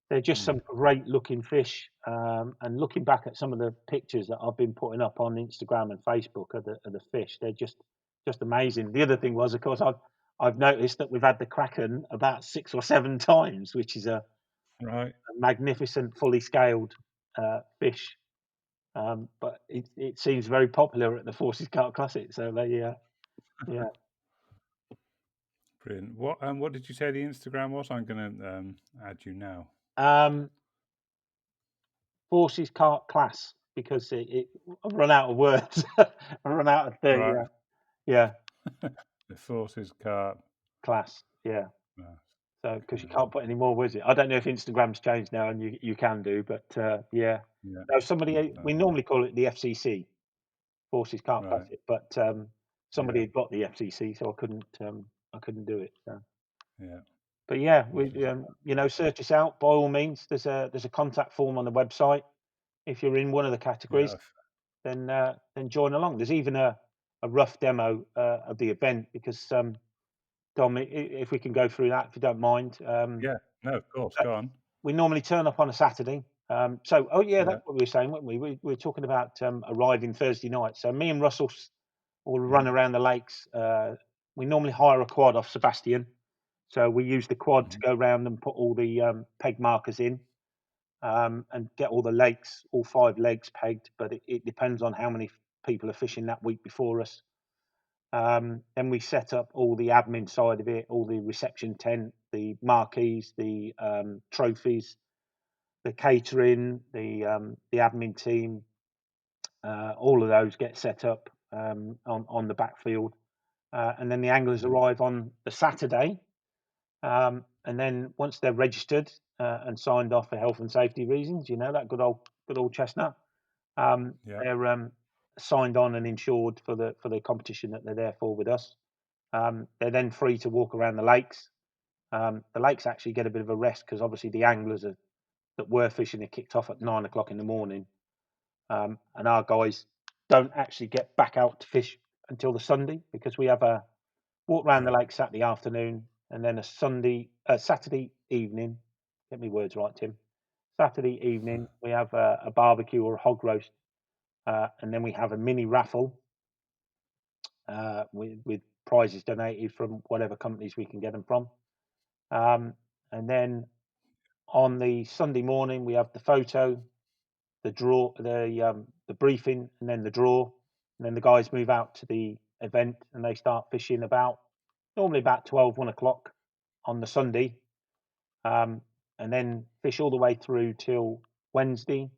they're just Mm. some great looking fish. And looking back at some of the pictures that I've been putting up on Instagram and Facebook of the fish, they're just amazing. The other thing was, of course, I've noticed that we've had the kraken about 6 or 7 times, which is a Right. magnificent, fully scaled fish. But it seems very popular at the Forces Carp Classic. So yeah. Brilliant. What did you say the Instagram was? I'm gonna add you now. Um, Forces Carp Class because I've run out of words. I've run out of Right. yeah, The Forces Carp. class. Yeah. Class. So because you Okay. can't put any more words in. I don't know if Instagram's changed now, and you can do, but yeah. Yeah. No, I've somebody done we that. normally call it the FCC, Forces Carp Right. Classic, but somebody Yeah. had got the FCC, so I couldn't do it. So. Yeah. But yeah, Forces Carp. search us out by all means. There's a contact form on the website. if you're in one of the Yeah. categories, then join along. There's even a rough demo of the event because Dom, if we can go through that, if you don't mind. Yeah. No, of course. Uh, Go on. we normally turn up on a Saturday. Oh yeah, Yeah. that's what we were saying, weren't we? We were talking about arriving Thursday night. So me and Russell will run Mhm. around the lakes. We normally hire a quad off Sebastian. So we use the quad to Mhm. go round and put all the peg markers in and get all the lakes, all 5 legs pegged. But it depends on how many people are fishing that week before us. Then we set up all the admin side of it, all the reception tent, the marquees, the trophies, the catering, the admin team. All of those get set up on the backfield, and then the anglers Mhm. arrive on the Saturday. And then once they're registered and signed off for health and safety reasons, you know that good old chestnut. Yeah. They're signed on and insured for the competition that they're there for with us. They're then free to walk around the lakes. The lakes actually get a bit of a rest because obviously the anglers that were fishing are kicked off at 9 o'clock in the morning, and our guys don't actually get back out to fish until the Sunday because we have a walk around the Right. lake Saturday afternoon and then Saturday evening. Get me words right, Tim. Saturday evening we have a barbecue or a hog roast, and then we have a mini raffle with prizes donated from whatever companies we can get them from. Um, and then on the Sunday morning, we have the photo, the draw, the briefing, and then the draw. And then the guys move out to the event and they start fishing normally about 12, 1 o'clock on the Sunday, um, and then fish all the way through till Wednesday.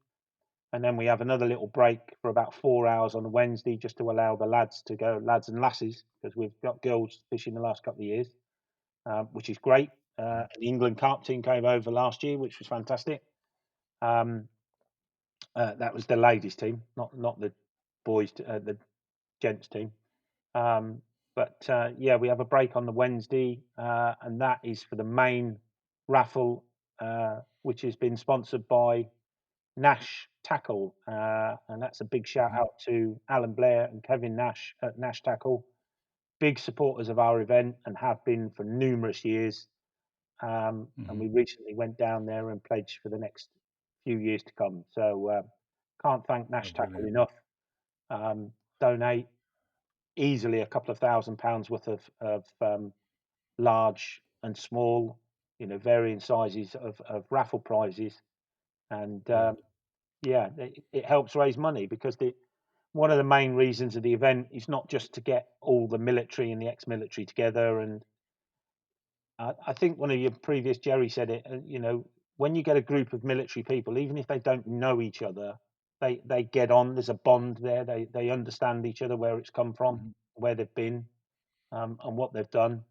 And then we have another little break for about 4 hours on the Wednesday just to allow the lads to go, lads and lasses, because we've got girls fishing the last couple of years, which is great. Mhm. The England carp team came over last year, which was fantastic. Um, that was the ladies team, not the the gents team. Um, but yeah, we have a break on the Wednesday, and that is for the main raffle, which has been sponsored by Nash Tackle, and that's a big shout Mhm. out to Alan Blair and Kevin Nash at Nash Tackle, big supporters of our event and have been for numerous years. And Mhm. we recently went down there and pledged for the next few years to come. So can't thank Oh, Nash Tackle brilliant. enough. Donate easily a couple of £1,000s worth of large and small, varying sizes of raffle prizes, and Yeah. yeah, it helps raise money because one of the main reasons of the event is not just to get all the military and the ex-military together. And I think one of your previous Jerry said it. When you get a group of military people, even if they don't know each other, they get on. There's a bond there. They understand each other, where it's come from, Mhm. where they've been, and what they've done.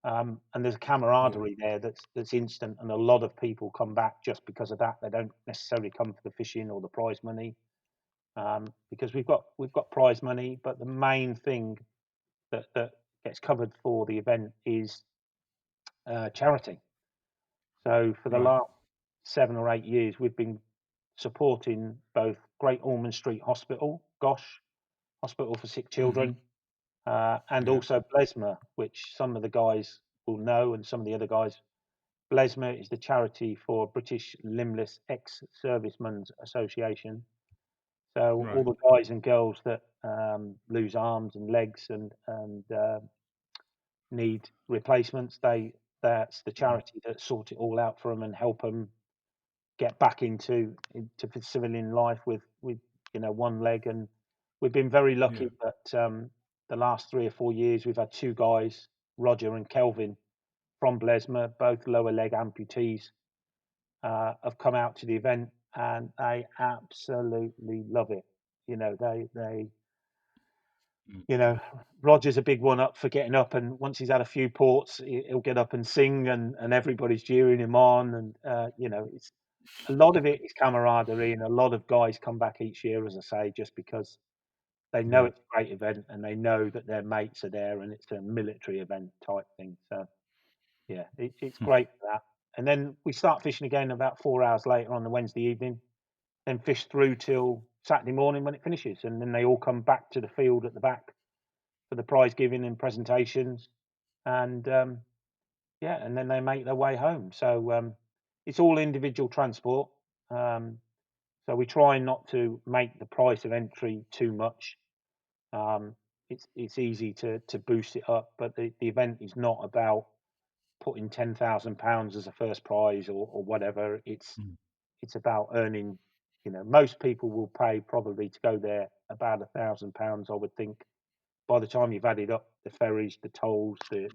And there's a Yeah. camaraderie there that's instant, and a lot of people come back just because of that. They don't necessarily come for the fishing or the prize money, because we've got prize money, but the main thing that gets covered for the event is charity. So for the Right. last 7 or 8 years, we've been supporting both Great Ormond Street Hospital, Gosh Hospital for Sick Mhm. Children, and Yeah. also Blesma, which some of the guys will know, and some of the other guys. Blesma is the charity for British Limbless Ex-Servicemen's Association. So all Right. the guys and girls that lose arms and legs and need replacements, that's the Mhm. charity that sort it all out for them and help them get back into civilian life with one leg. And we've been very Yeah. lucky that the last 3 or 4 years we've had two guys, Roger and Kelvin from Blesma, both lower leg amputees, have come out to the event and they absolutely love it. They Mm. you know Roger's a big one up for getting up, and once he's had a few ports, he'll get up and sing, and everybody's cheering him on. And it's a lot of it is camaraderie, and a lot of guys come back each year, as I say, just because they know Yeah. it's a great event and they know that their mates are there and it's a military event type thing. So yeah, it's Hmm. great for that. And then we start fishing again about 4 hours later on the Wednesday evening. then fish through till Saturday morning when it finishes, and then they all come back to the field at the back for the prize giving and presentations, and yeah, and then they make their way home. So it's all individual transport. Um, so we try not to make the price of entry too much. Um, it's easy to boost it up, but the event is not about putting £10,000 as a first prize or whatever. Mm. It's about earning. Most people will pay probably to go there about £1,000. I would think by the time you've added up the ferries, the tolls, the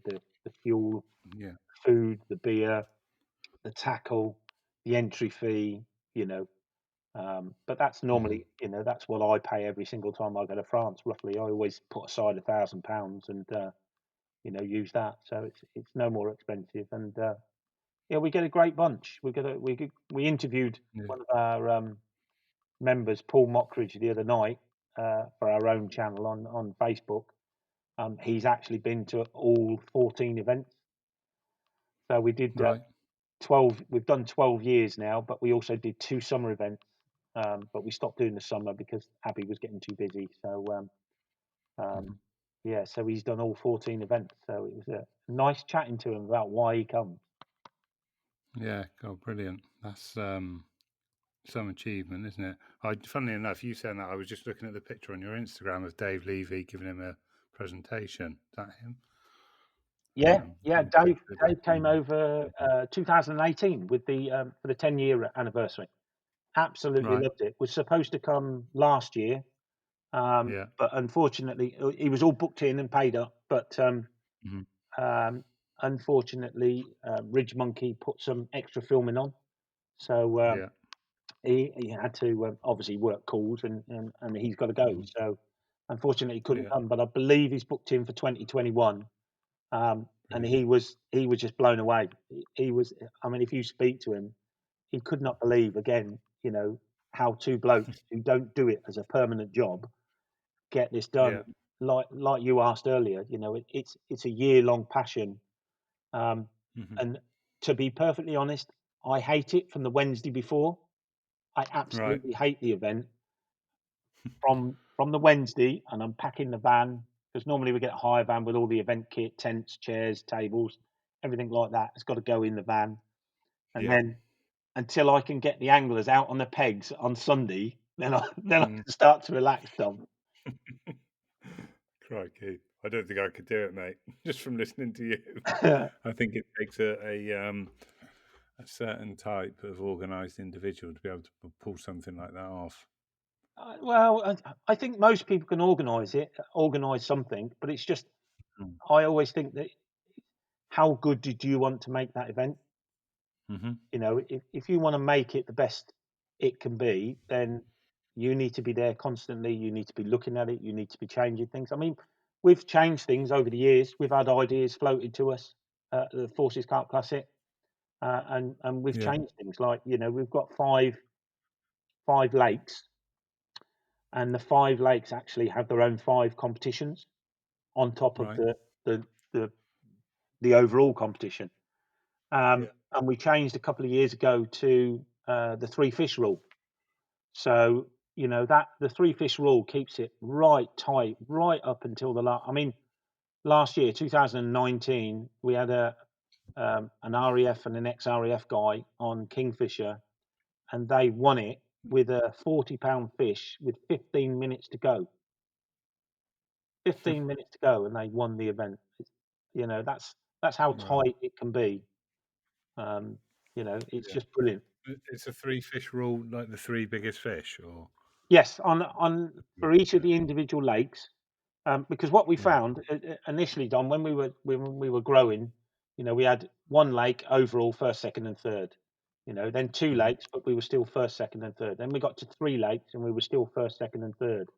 fuel, Yeah. food, the beer, the tackle, the entry fee. You know, but that's Hmm. normally, that's what I pay every single time I go to France. Roughly, I always put aside £1,000 and use that. So it's no more expensive, and yeah, we get a great bunch. We interviewed Yeah. one of our members, Paul Mockridge, the other night for our own channel on Facebook. He's actually been to all 14 events. So we did Right. 12. We've done 12 years now, but we also did 2 summer events. But we stopped doing the summer because Abby was getting too busy. So um, Hmm. yeah, so he's done all 14 events. So it was a nice chatting to him about why he comes. Yeah. God, brilliant. That's some achievement, isn't it? Funnily enough, you saying that, I was just looking at the picture on your Instagram of Dave Levy giving him a presentation. Is that him? Yeah, yeah. From the picture there. Dave came over 2018 with the for the 10-year anniversary. Absolutely Right. loved it. Was supposed to come last year, Yeah. but unfortunately, he was all booked in and paid up. But Hmm. um, unfortunately, Ridge Monkey put some extra filming on, so Yeah. he had to obviously work calls, and he's got to go. Hmm. So unfortunately, he couldn't Yeah. come. But I believe he's booked in for 2021. And Brilliant. he was just blown away. He was, I mean, if you speak to him, he could not believe again, how 2 blokes who don't do it as a permanent job get this done. Yeah. Like you asked earlier, it's a year-long passion. Um, Hmm. and to be perfectly honest, I hate it from the Wednesday before. I Right. absolutely hate the event from the Wednesday, and I'm packing the van because normally we get a hire van with all the event kit, tents, chairs, tables, everything like that. It's got to go in the van, and Yeah. then until I can get the anglers out on the pegs on Sunday, then I Mm. can start to relax, Dom. Crikey. I don't think I could do it, mate. Just from listening to you. I think it takes a certain type of organised individual to be able to pull something like that off. Well, I think most people can organise something, but it's just Mm. I always think that how good did you want to make that event? Hmm. If you want to make it the best it can be, then you need to be there constantly. You need to be looking at it. You need to be changing things. I mean, we've changed things over the years. We've had ideas floated to us, the Forces Carp Classic, and we've Yeah. changed things. Like we've got five lakes, and the 5 lakes actually have their own 5 competitions on top of Right. the the, the overall competition. Yeah. And we changed a couple of years ago to the 3 fish rule. So, that the 3 fish rule keeps it right tight, right up until the last. I mean, last year, 2019, we had an REF and an ex-REF guy on Kingfisher, and they won it with a £40 fish with 15 minutes to go. 15 minutes to go, and they won the event. That's how Wow. tight it can be. It's Yeah. just brilliant. It's a 3 fish rule, like the 3 biggest fish, or Yes, on yeah. for each of Yeah. the individual lakes, because what we Yeah. found initially, Don, when we were growing, we had 1 lake overall first, second, and third. Then 2 lakes, but we were still first, second, and third. Then we got to 3 lakes, and we were still first, second, and third.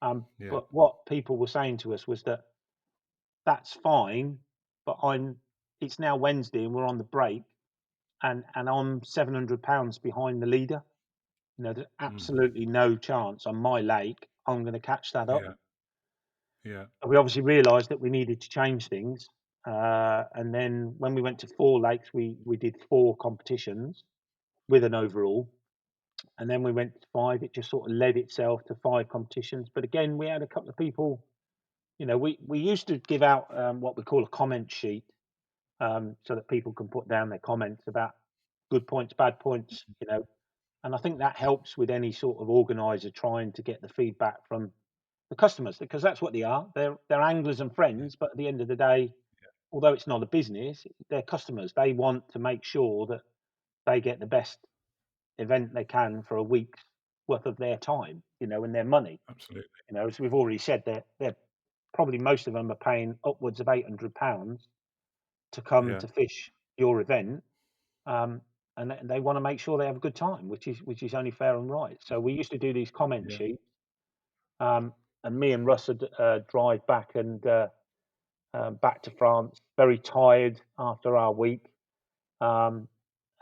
Yeah. But what people were saying to us was that that's fine, but it's now Wednesday and we're on the break, and I'm £700 behind the leader. There's Mm. absolutely no chance on my lake I'm going to catch that up. Yeah. Yeah. We obviously realised that we needed to change things, and then when we went to 4 lakes, we did 4 competitions with an overall. and then we went to 5. It just sort of led itself to 5 competitions. But again, we had a couple of people. We used to give out what we call a comment sheet, so that people can put down their comments about good points, bad points. And I think that helps with any sort of organizer trying to get the feedback from the customers, because that's what they are. They're anglers and Yeah. friends, but at the end of the day, although it's not a business, they're customers. They want to make sure that they get the best event they can for a week's worth of their time, and their money. Absolutely. As we've already said, they're probably, most of them are paying upwards of £800 to come Yeah. to fish your event, um, and they want to make sure they have a good time, which is only fair and right. So we used to do these comment Yeah. sheets, and me and Russ would drive back and back to France, very tired after our week, um,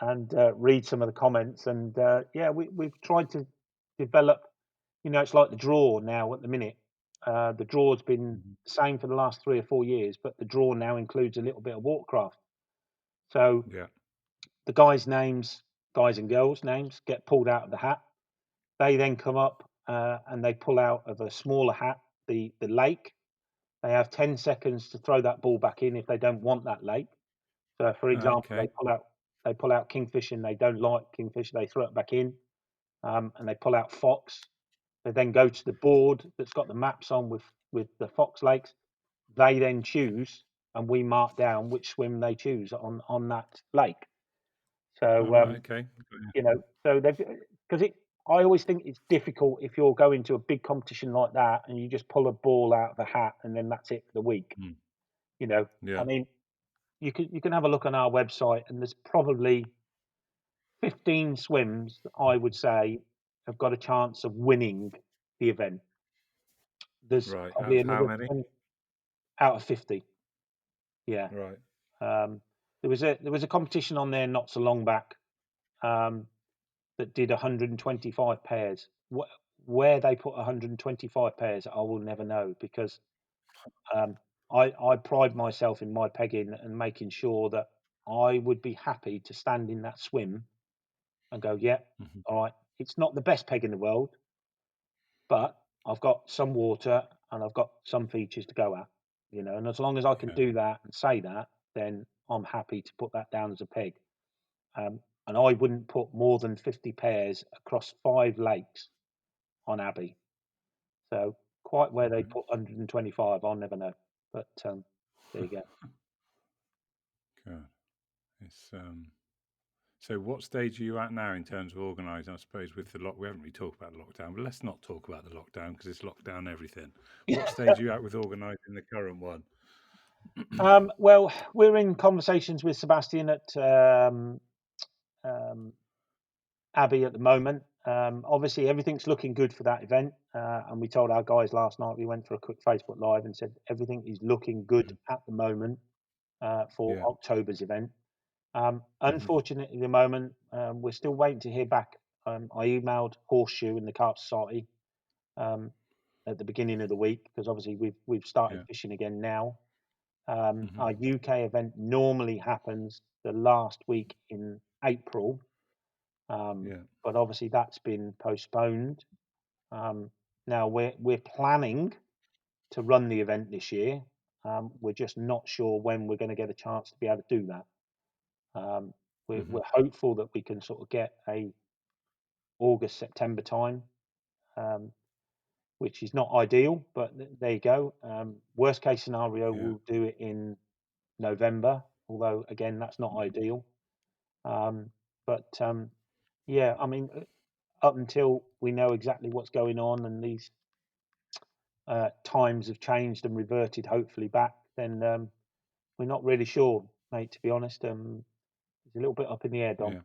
and read some of the comments. And yeah, we've tried to develop. It's like the draw now at the minute. The draw's been Mhm. the same for the last 3 or 4 years, but the draw now includes a little bit of watercraft. So Yeah. the guys and girls' names get pulled out of the hat. They then come up and they pull out of a smaller hat the lake. They have 10 seconds to throw that ball back in if they don't want that lake. So, for example, Okay. they pull out kingfish and they don't like kingfish, they throw it back in, and they pull out fox. They then go to the board that's got the maps on with the fox lakes. They then choose, and we mark down which swim they choose on that lake. All So right. Okay. Got you. so they've because it. I always think it's difficult if you're going to a big competition like that and you just pull a ball out of the hat and then that's it for the week. Mm. I Yeah. mean, you can have a look on our website, and there's probably 15 swims that I would say have got a chance of winning the event. There's Right. Out probably of how another many? 20 out of 50. Yeah. Right. Um, there was a competition on there not so long back, um, that did 125 pairs. Where they put 125 pairs, I will never know, because um, I pride myself in my pegging and making sure that I would be happy to stand in that swim and go, yeah, Mhm. all right. It's not the best peg in the world, but I've got some water and I've got some features to go at. And as long as I can Yeah. do that and say that, then I'm happy to put that down as a peg. And I wouldn't put more than 50 pairs across 5 lakes on Abbey. So quite where they Right. put 125, I'll never know. But there you go. Good. It's So, what stage are you at now in terms of organising? I suppose with the we haven't really talked about the lockdown, but let's not talk about the lockdown because it's lockdown everything. What stage are you at with organising the current one? Well, we're in conversations with Sebastian at um, Abbey at the moment. Obviously, everything's looking good for that event, and we told our guys last night. We went for a quick Facebook Live and said everything is looking good Mhm. at the moment for Yeah. October's event. Hmm. Unfortunately, at the moment, we're still waiting to hear back. I emailed Horseshoe and the Carp Society um, at the beginning of the week, because obviously we've started Yeah. fishing again now. Hmm. Our UK event normally happens the last week in April, Yeah. but obviously that's been postponed. Um, Now we're planning to run the event this year. We're just not sure when we're going to get a chance to be able to do that. Um, we're, Hmm. we're hopeful that we can sort of get a August September time, um, which is not ideal, but there you go. Worst case scenario, Yeah. we'll do it in November, although again that's not ideal. Um, but yeah, I mean, up until we know exactly what's going on and these times have changed and reverted, hopefully back, then we're not really sure, mate. To be honest, it's a little bit up in the air, Dom.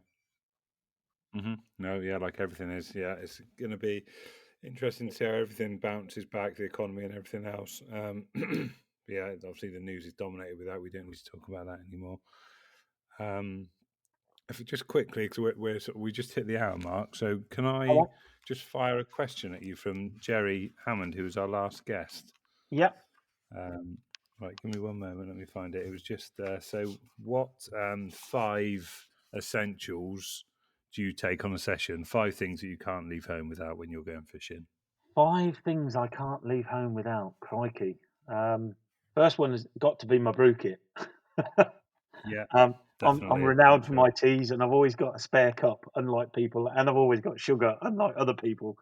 Yeah. No. Yeah. Like everything is. Yeah. It's going to be interesting to see how everything bounces back, the economy and everything else. Yeah. Obviously, the news is dominated with that. We don't need to talk about that anymore. Um, If just quickly, because we just hit the hour mark, so can All I right. just fire a question at you from Jerry Hammond, who was our last guest? Yep. Um, right, give me one moment. Let me find it. It was just so. What 5 essentials do you take on a session? 5 things that you can't leave home without when you're going fishing. 5 things I can't leave home without. Crikey. First one has got to be my brew kit. Yeah, I'm definitely renowned for essential. my teas, and I've always got a spare cup, unlike people, and I've always got sugar, unlike other people.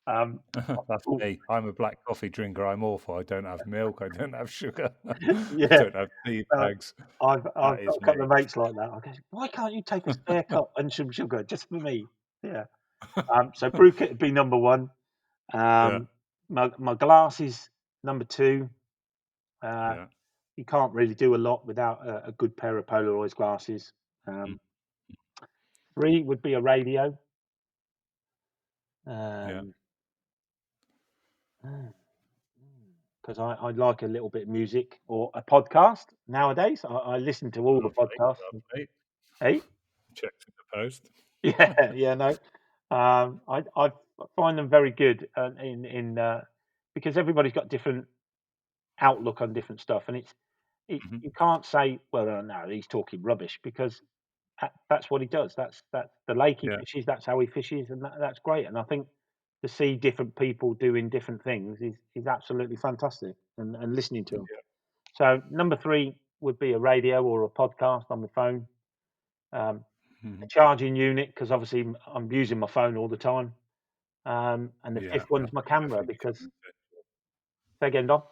Um, That's oh, me. I'm a black coffee drinker. I'm awful. I don't have milk. I don't have sugar. I yeah, don't have tea uh, bags. I've That got is a couple me. of mates like that. I go, why can't you take a spare cup and some sugar just for me? Yeah. So brew kit would be number one. Yeah, My glasses number two. Uh, yeah, you can't really do a lot without a good pair of polarized glasses. mm, Um, Three would be a radio. yeah. Because I like a little bit of music or a podcast nowadays. I listen to all the Lovely, podcasts. lovely. Hey, Checked in the post. yeah, yeah, no. I find them very good because everybody's got different outlook on different stuff, and Hmm. you can't say, well, no, he's talking rubbish because that's what he does. That's the lake he Yeah, fishes. That's how he fishes, and that's great. And I think to see different people doing different things is absolutely fantastic, and listening to them. yeah. So number three would be a radio or a podcast on the phone, a Mhm. charging unit because obviously I'm using my phone all the time, and the Yeah, fifth one's that's my camera definitely because become essential. say again, Don.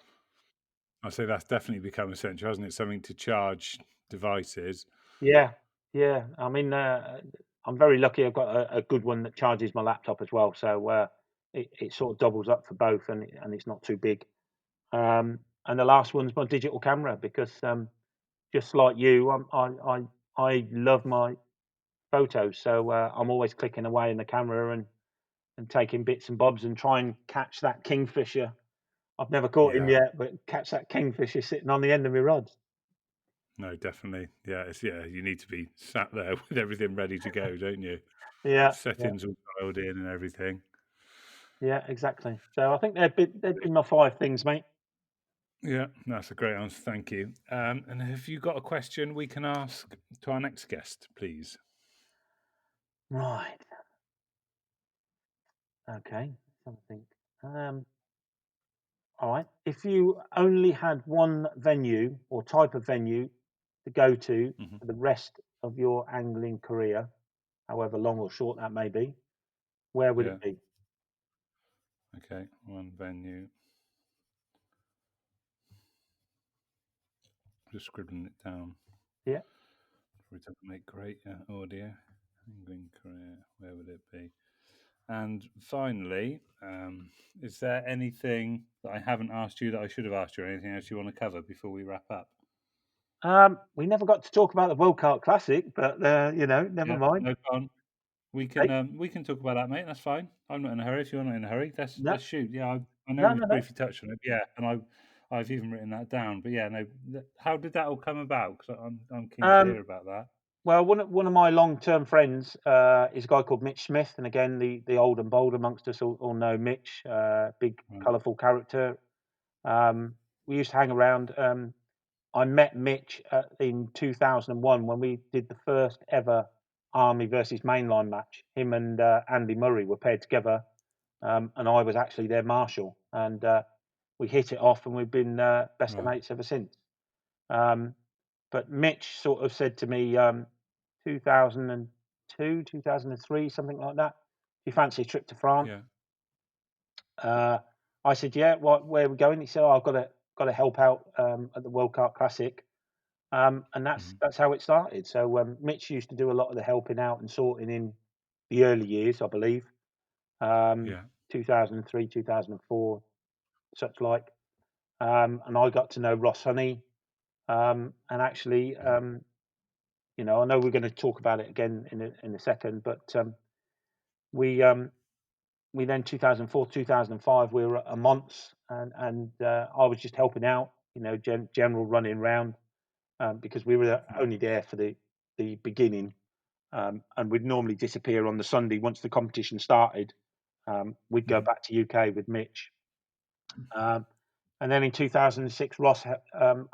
I say that's definitely become essential, hasn't it? Something to charge devices. Yeah, yeah. I mean, I'm very lucky. I've got a good one that charges my laptop as well, so it sort of doubles up for both, and it's not too big. And the last one's my digital camera because just like you, I love my photos, so I'm always clicking away in the camera and taking bits and bobs and try and catch that kingfisher. I've never caught him Yeah, yet, but catch that kingfisher sitting on the end of my rods. no, definitely. Yeah, you need to be sat there with everything ready to go, don't you? Yeah, yeah, Settings all dialed in and everything. yeah, exactly. So I think they'd be my 5 things, mate. Yeah, that's a great answer. Thank you. And have you got a question we can ask to our next guest, please? Right. Okay. Something. Um, all right. If you only had one venue or type of venue to go to Hmm. for the rest of your angling career, however long or short that may be, where would Yeah. it be? Okay. One venue. Just scribbling it down. Yeah. We don't make great audio. Angling career. Where would it be? And finally, is there anything that I haven't asked you that I should have asked you, or anything else you want to cover before we wrap up? We never got to talk about the World Carp Classic, but never Yeah, mind. no, go on. Hey, We can talk about that, mate. That's fine. I'm not in a hurry. If you're not in a hurry, no, let's shoot. Yeah, I know no, we no, no. briefly touched on it. Yeah, and I've even written that down. But yeah, no. How did that all come about? Because I'm keen to Um, hear about that. well, one of my long-term friends is a guy called Mitch Smith, and again, the old and bold amongst us all know Mitch, big, Right. colourful character. We used to hang around. I met Mitch in 2001 when we did the first ever Army versus Mainline match. Him and Andy Murray were paired together, and I was actually their marshal. And we hit it off, and we've been best of Right. mates ever since. Um, but Mitch sort of said to me, 2002, 2003, something like that. Do you fancy a trip to France? Yeah. Uh, I said, yeah. Where are we going? He said, oh, I've got to help out at the World Cup Classic. And Hmm. that's how it started. So Mitch used to do a lot of the helping out and sorting in the early years, I believe, um, Yeah. 2003, 2004, such like. And I got to know Ross Honey, and actually, Yeah. I know we're going to talk about it again in a second, but we um, we then 2004, 2005, we were at a Mons, and I was just helping out, general running round, because we were Yeah. only there for the beginning. And we'd normally disappear on the Sunday once the competition started. We'd go Hmm. back to UK with Mitch. Um, and then in 2006, Ross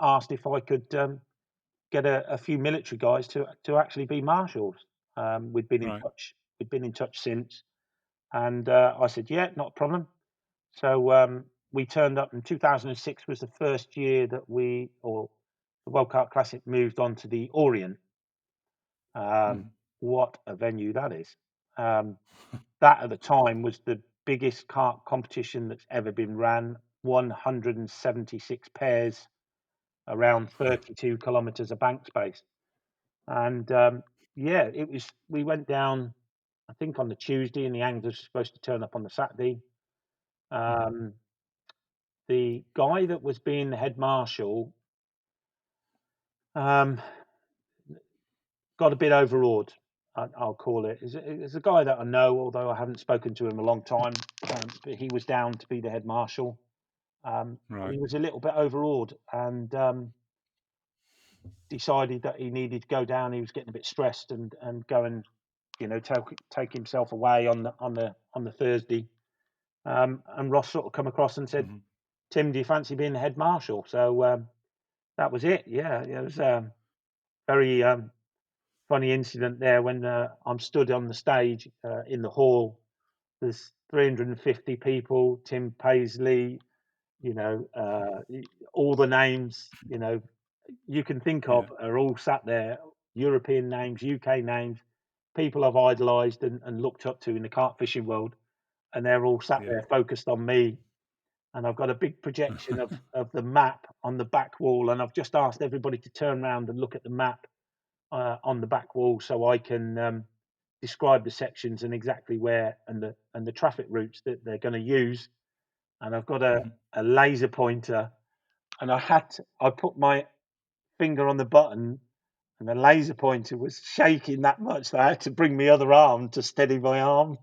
asked if I could get a few military guys to actually be marshals. We'd been in Right. touch. we've been in touch since, and I said, yeah, not a problem. So we turned up, and 2006 was the first year that the World Cup Classic moved on to the Orient. Mhm. What a venue that is! Um, that at the time was the biggest kart competition that's ever been ran. 176 pairs, around 32 kilometres of bank space, and yeah, it was. We went down, I think, on the Tuesday, and the anglers were supposed to turn up on the Saturday. Mhm. Um, the guy that was being the head marshal um, got a bit overawed. I'll call it. It's a guy that I know, although I haven't spoken to him a long time. But he was down to be the head marshal. And Right. he was a little bit overawed and decided that he needed to go down. He was getting a bit stressed and go and take himself away on the Thursday. And Ross sort of come across and said, Mhm. "Tim, do you fancy being the head marshal?" So that was it. Yeah, it was very funny incident there when I'm stood on the stage in the hall. There's 350 people. Tim Paisley, you know, all the names you can think Yeah. of are all sat there. European names, UK names, people I've idolised and looked up to in the kart fishing world, and they're all sat Yeah. there focused on me. And I've got a big projection of the map on the back wall, and I've just asked everybody to turn around and look at the map on the back wall so I can describe the sections and exactly where and the traffic routes that they're going to use. And I've got a, Mhm. a laser pointer, and I put my finger on the button, and the laser pointer was shaking that much that I had to bring my other arm to steady my arm.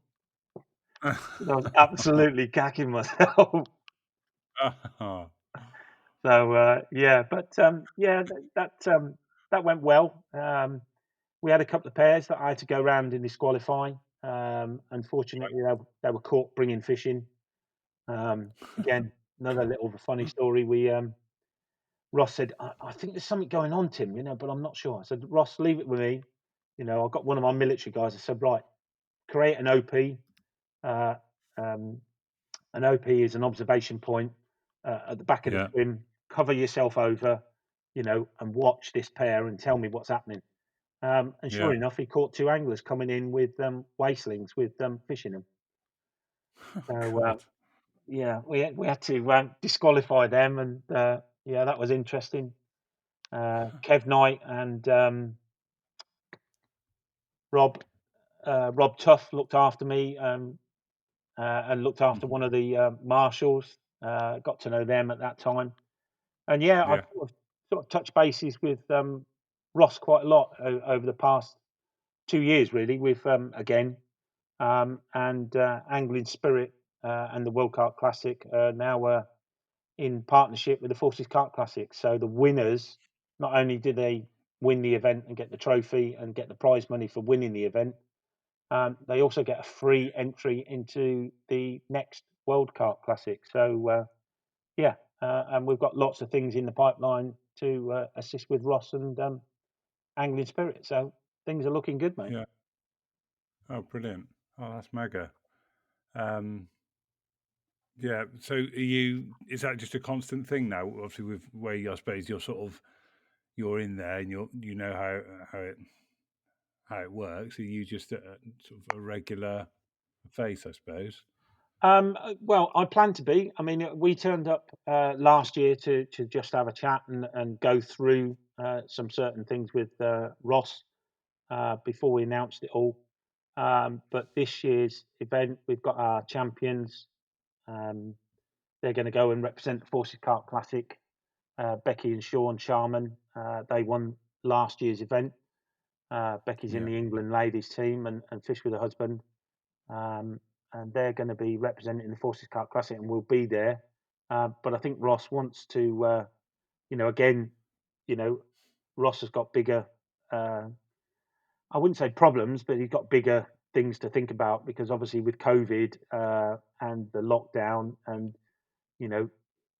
And I was absolutely cacking myself. Oh, So yeah, but yeah, that went well. We had a couple of pairs that I had to go round and disqualify. Unfortunately, they were caught bringing fish in. Again, another little funny story. Ross said, I think there's something going on, Tim, but I'm not sure. I said, Ross, leave it with me. I've got one of my military guys. I said, right, create an OP. Uh, um, an OP is an observation point at the back of the yeah. swim. Cover yourself over, and watch this pair and tell me what's happening. And Yeah. sure enough, he caught two anglers coming in with waslings with fish in them. Oh, So God. yeah, we had to disqualify them, and yeah, that was interesting. Kev Knight and Rob Tuff looked after me and looked after Mhm. one of the marshals. Got to know them at that time, and yeah, I've Yeah. sort of touched bases with Ross quite a lot over the past 2 years, really, with again and Angling Spirit and the World Carp Classic now in partnership with the Forces Carp Classic. So the winners, not only do they win the event and get the trophy and get the prize money for winning the event, they also get a free entry into the next World Carp Classic. So yeah, and we've got lots of things in the pipeline to assist with Ross and Angling Spirit. So things are looking good, mate. Yeah. Oh, brilliant. Oh, that's mega. Um, yeah. So is that just a constant thing now? Obviously, with where I suppose you're in there and you know how it works. Are you just sort of a regular face, I suppose? Well, I plan to be. I mean, we turned up last year to just have a chat and go through some certain things with Ross before we announced it all. But this year's event, we've got our champions. Um, they're going to go and represent the Forces Carp Classic. Becky and Sean Sharman, they won last year's event. Becky's in Yeah. the England ladies team and fish with her husband. Um, and they're going to be representing the Forces Carp Classic and will be there. But I think Ross wants to, again, you know, Ross has got bigger, uh, I wouldn't say problems, but he's got bigger things to think about because obviously with COVID and the lockdown, and you know,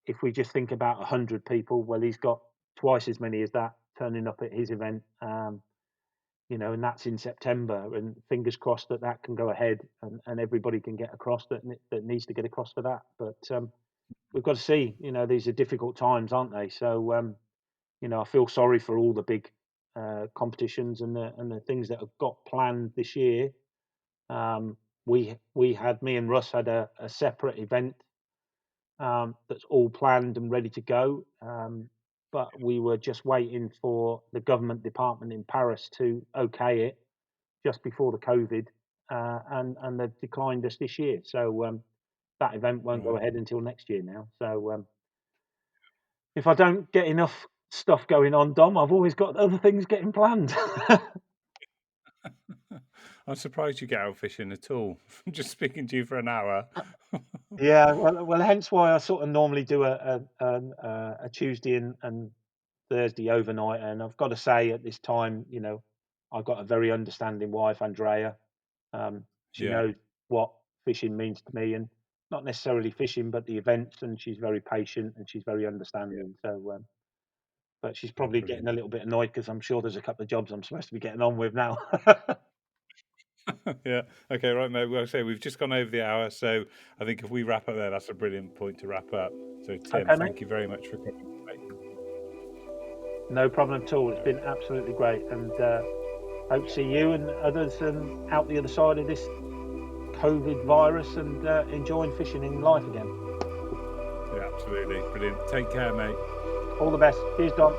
if we just think about 100 people, well, he's got twice as many as that turning up at his event. and that's in September. And fingers crossed that that can go ahead, and everybody can get across that needs to get across for that. But we've got to see. These are difficult times, aren't they? So I feel sorry for all the big competitions and the things that have got planned this year. Me and Russ had a separate event that's all planned and ready to go. But we were just waiting for the government department in Paris to okay it just before the COVID, and they've declined us this year. So that event won't go Right. ahead until next year now. So if I don't get enough stuff going on, Dom, I've always got other things getting planned. I'm surprised you get out fishing at all. From just speaking to you for an hour. Yeah, well, hence why I sort of normally do a Tuesday and Thursday overnight. And I've got to say, at this time, I've got a very understanding wife, Andrea. She Yeah, knows what fishing means to me, and not necessarily fishing, but the events. And she's very patient and she's very yeah. understanding. So, but she's Oh, probably getting brilliant. a little bit annoyed because I'm sure there's a couple of jobs I'm supposed to be getting on with now. Yeah. Okay, right, mate. Well, I say we've just gone over the hour, so I think if we wrap up there, that's a brilliant point to wrap up. So, Tim, Okay, mate. thank you very much for coming. No problem at all. It's been absolutely great, and hope to see you and others out the other side of this COVID virus and enjoying fishing in life again. Yeah, absolutely. Brilliant. Take care, mate. All the best. Cheers, Dom.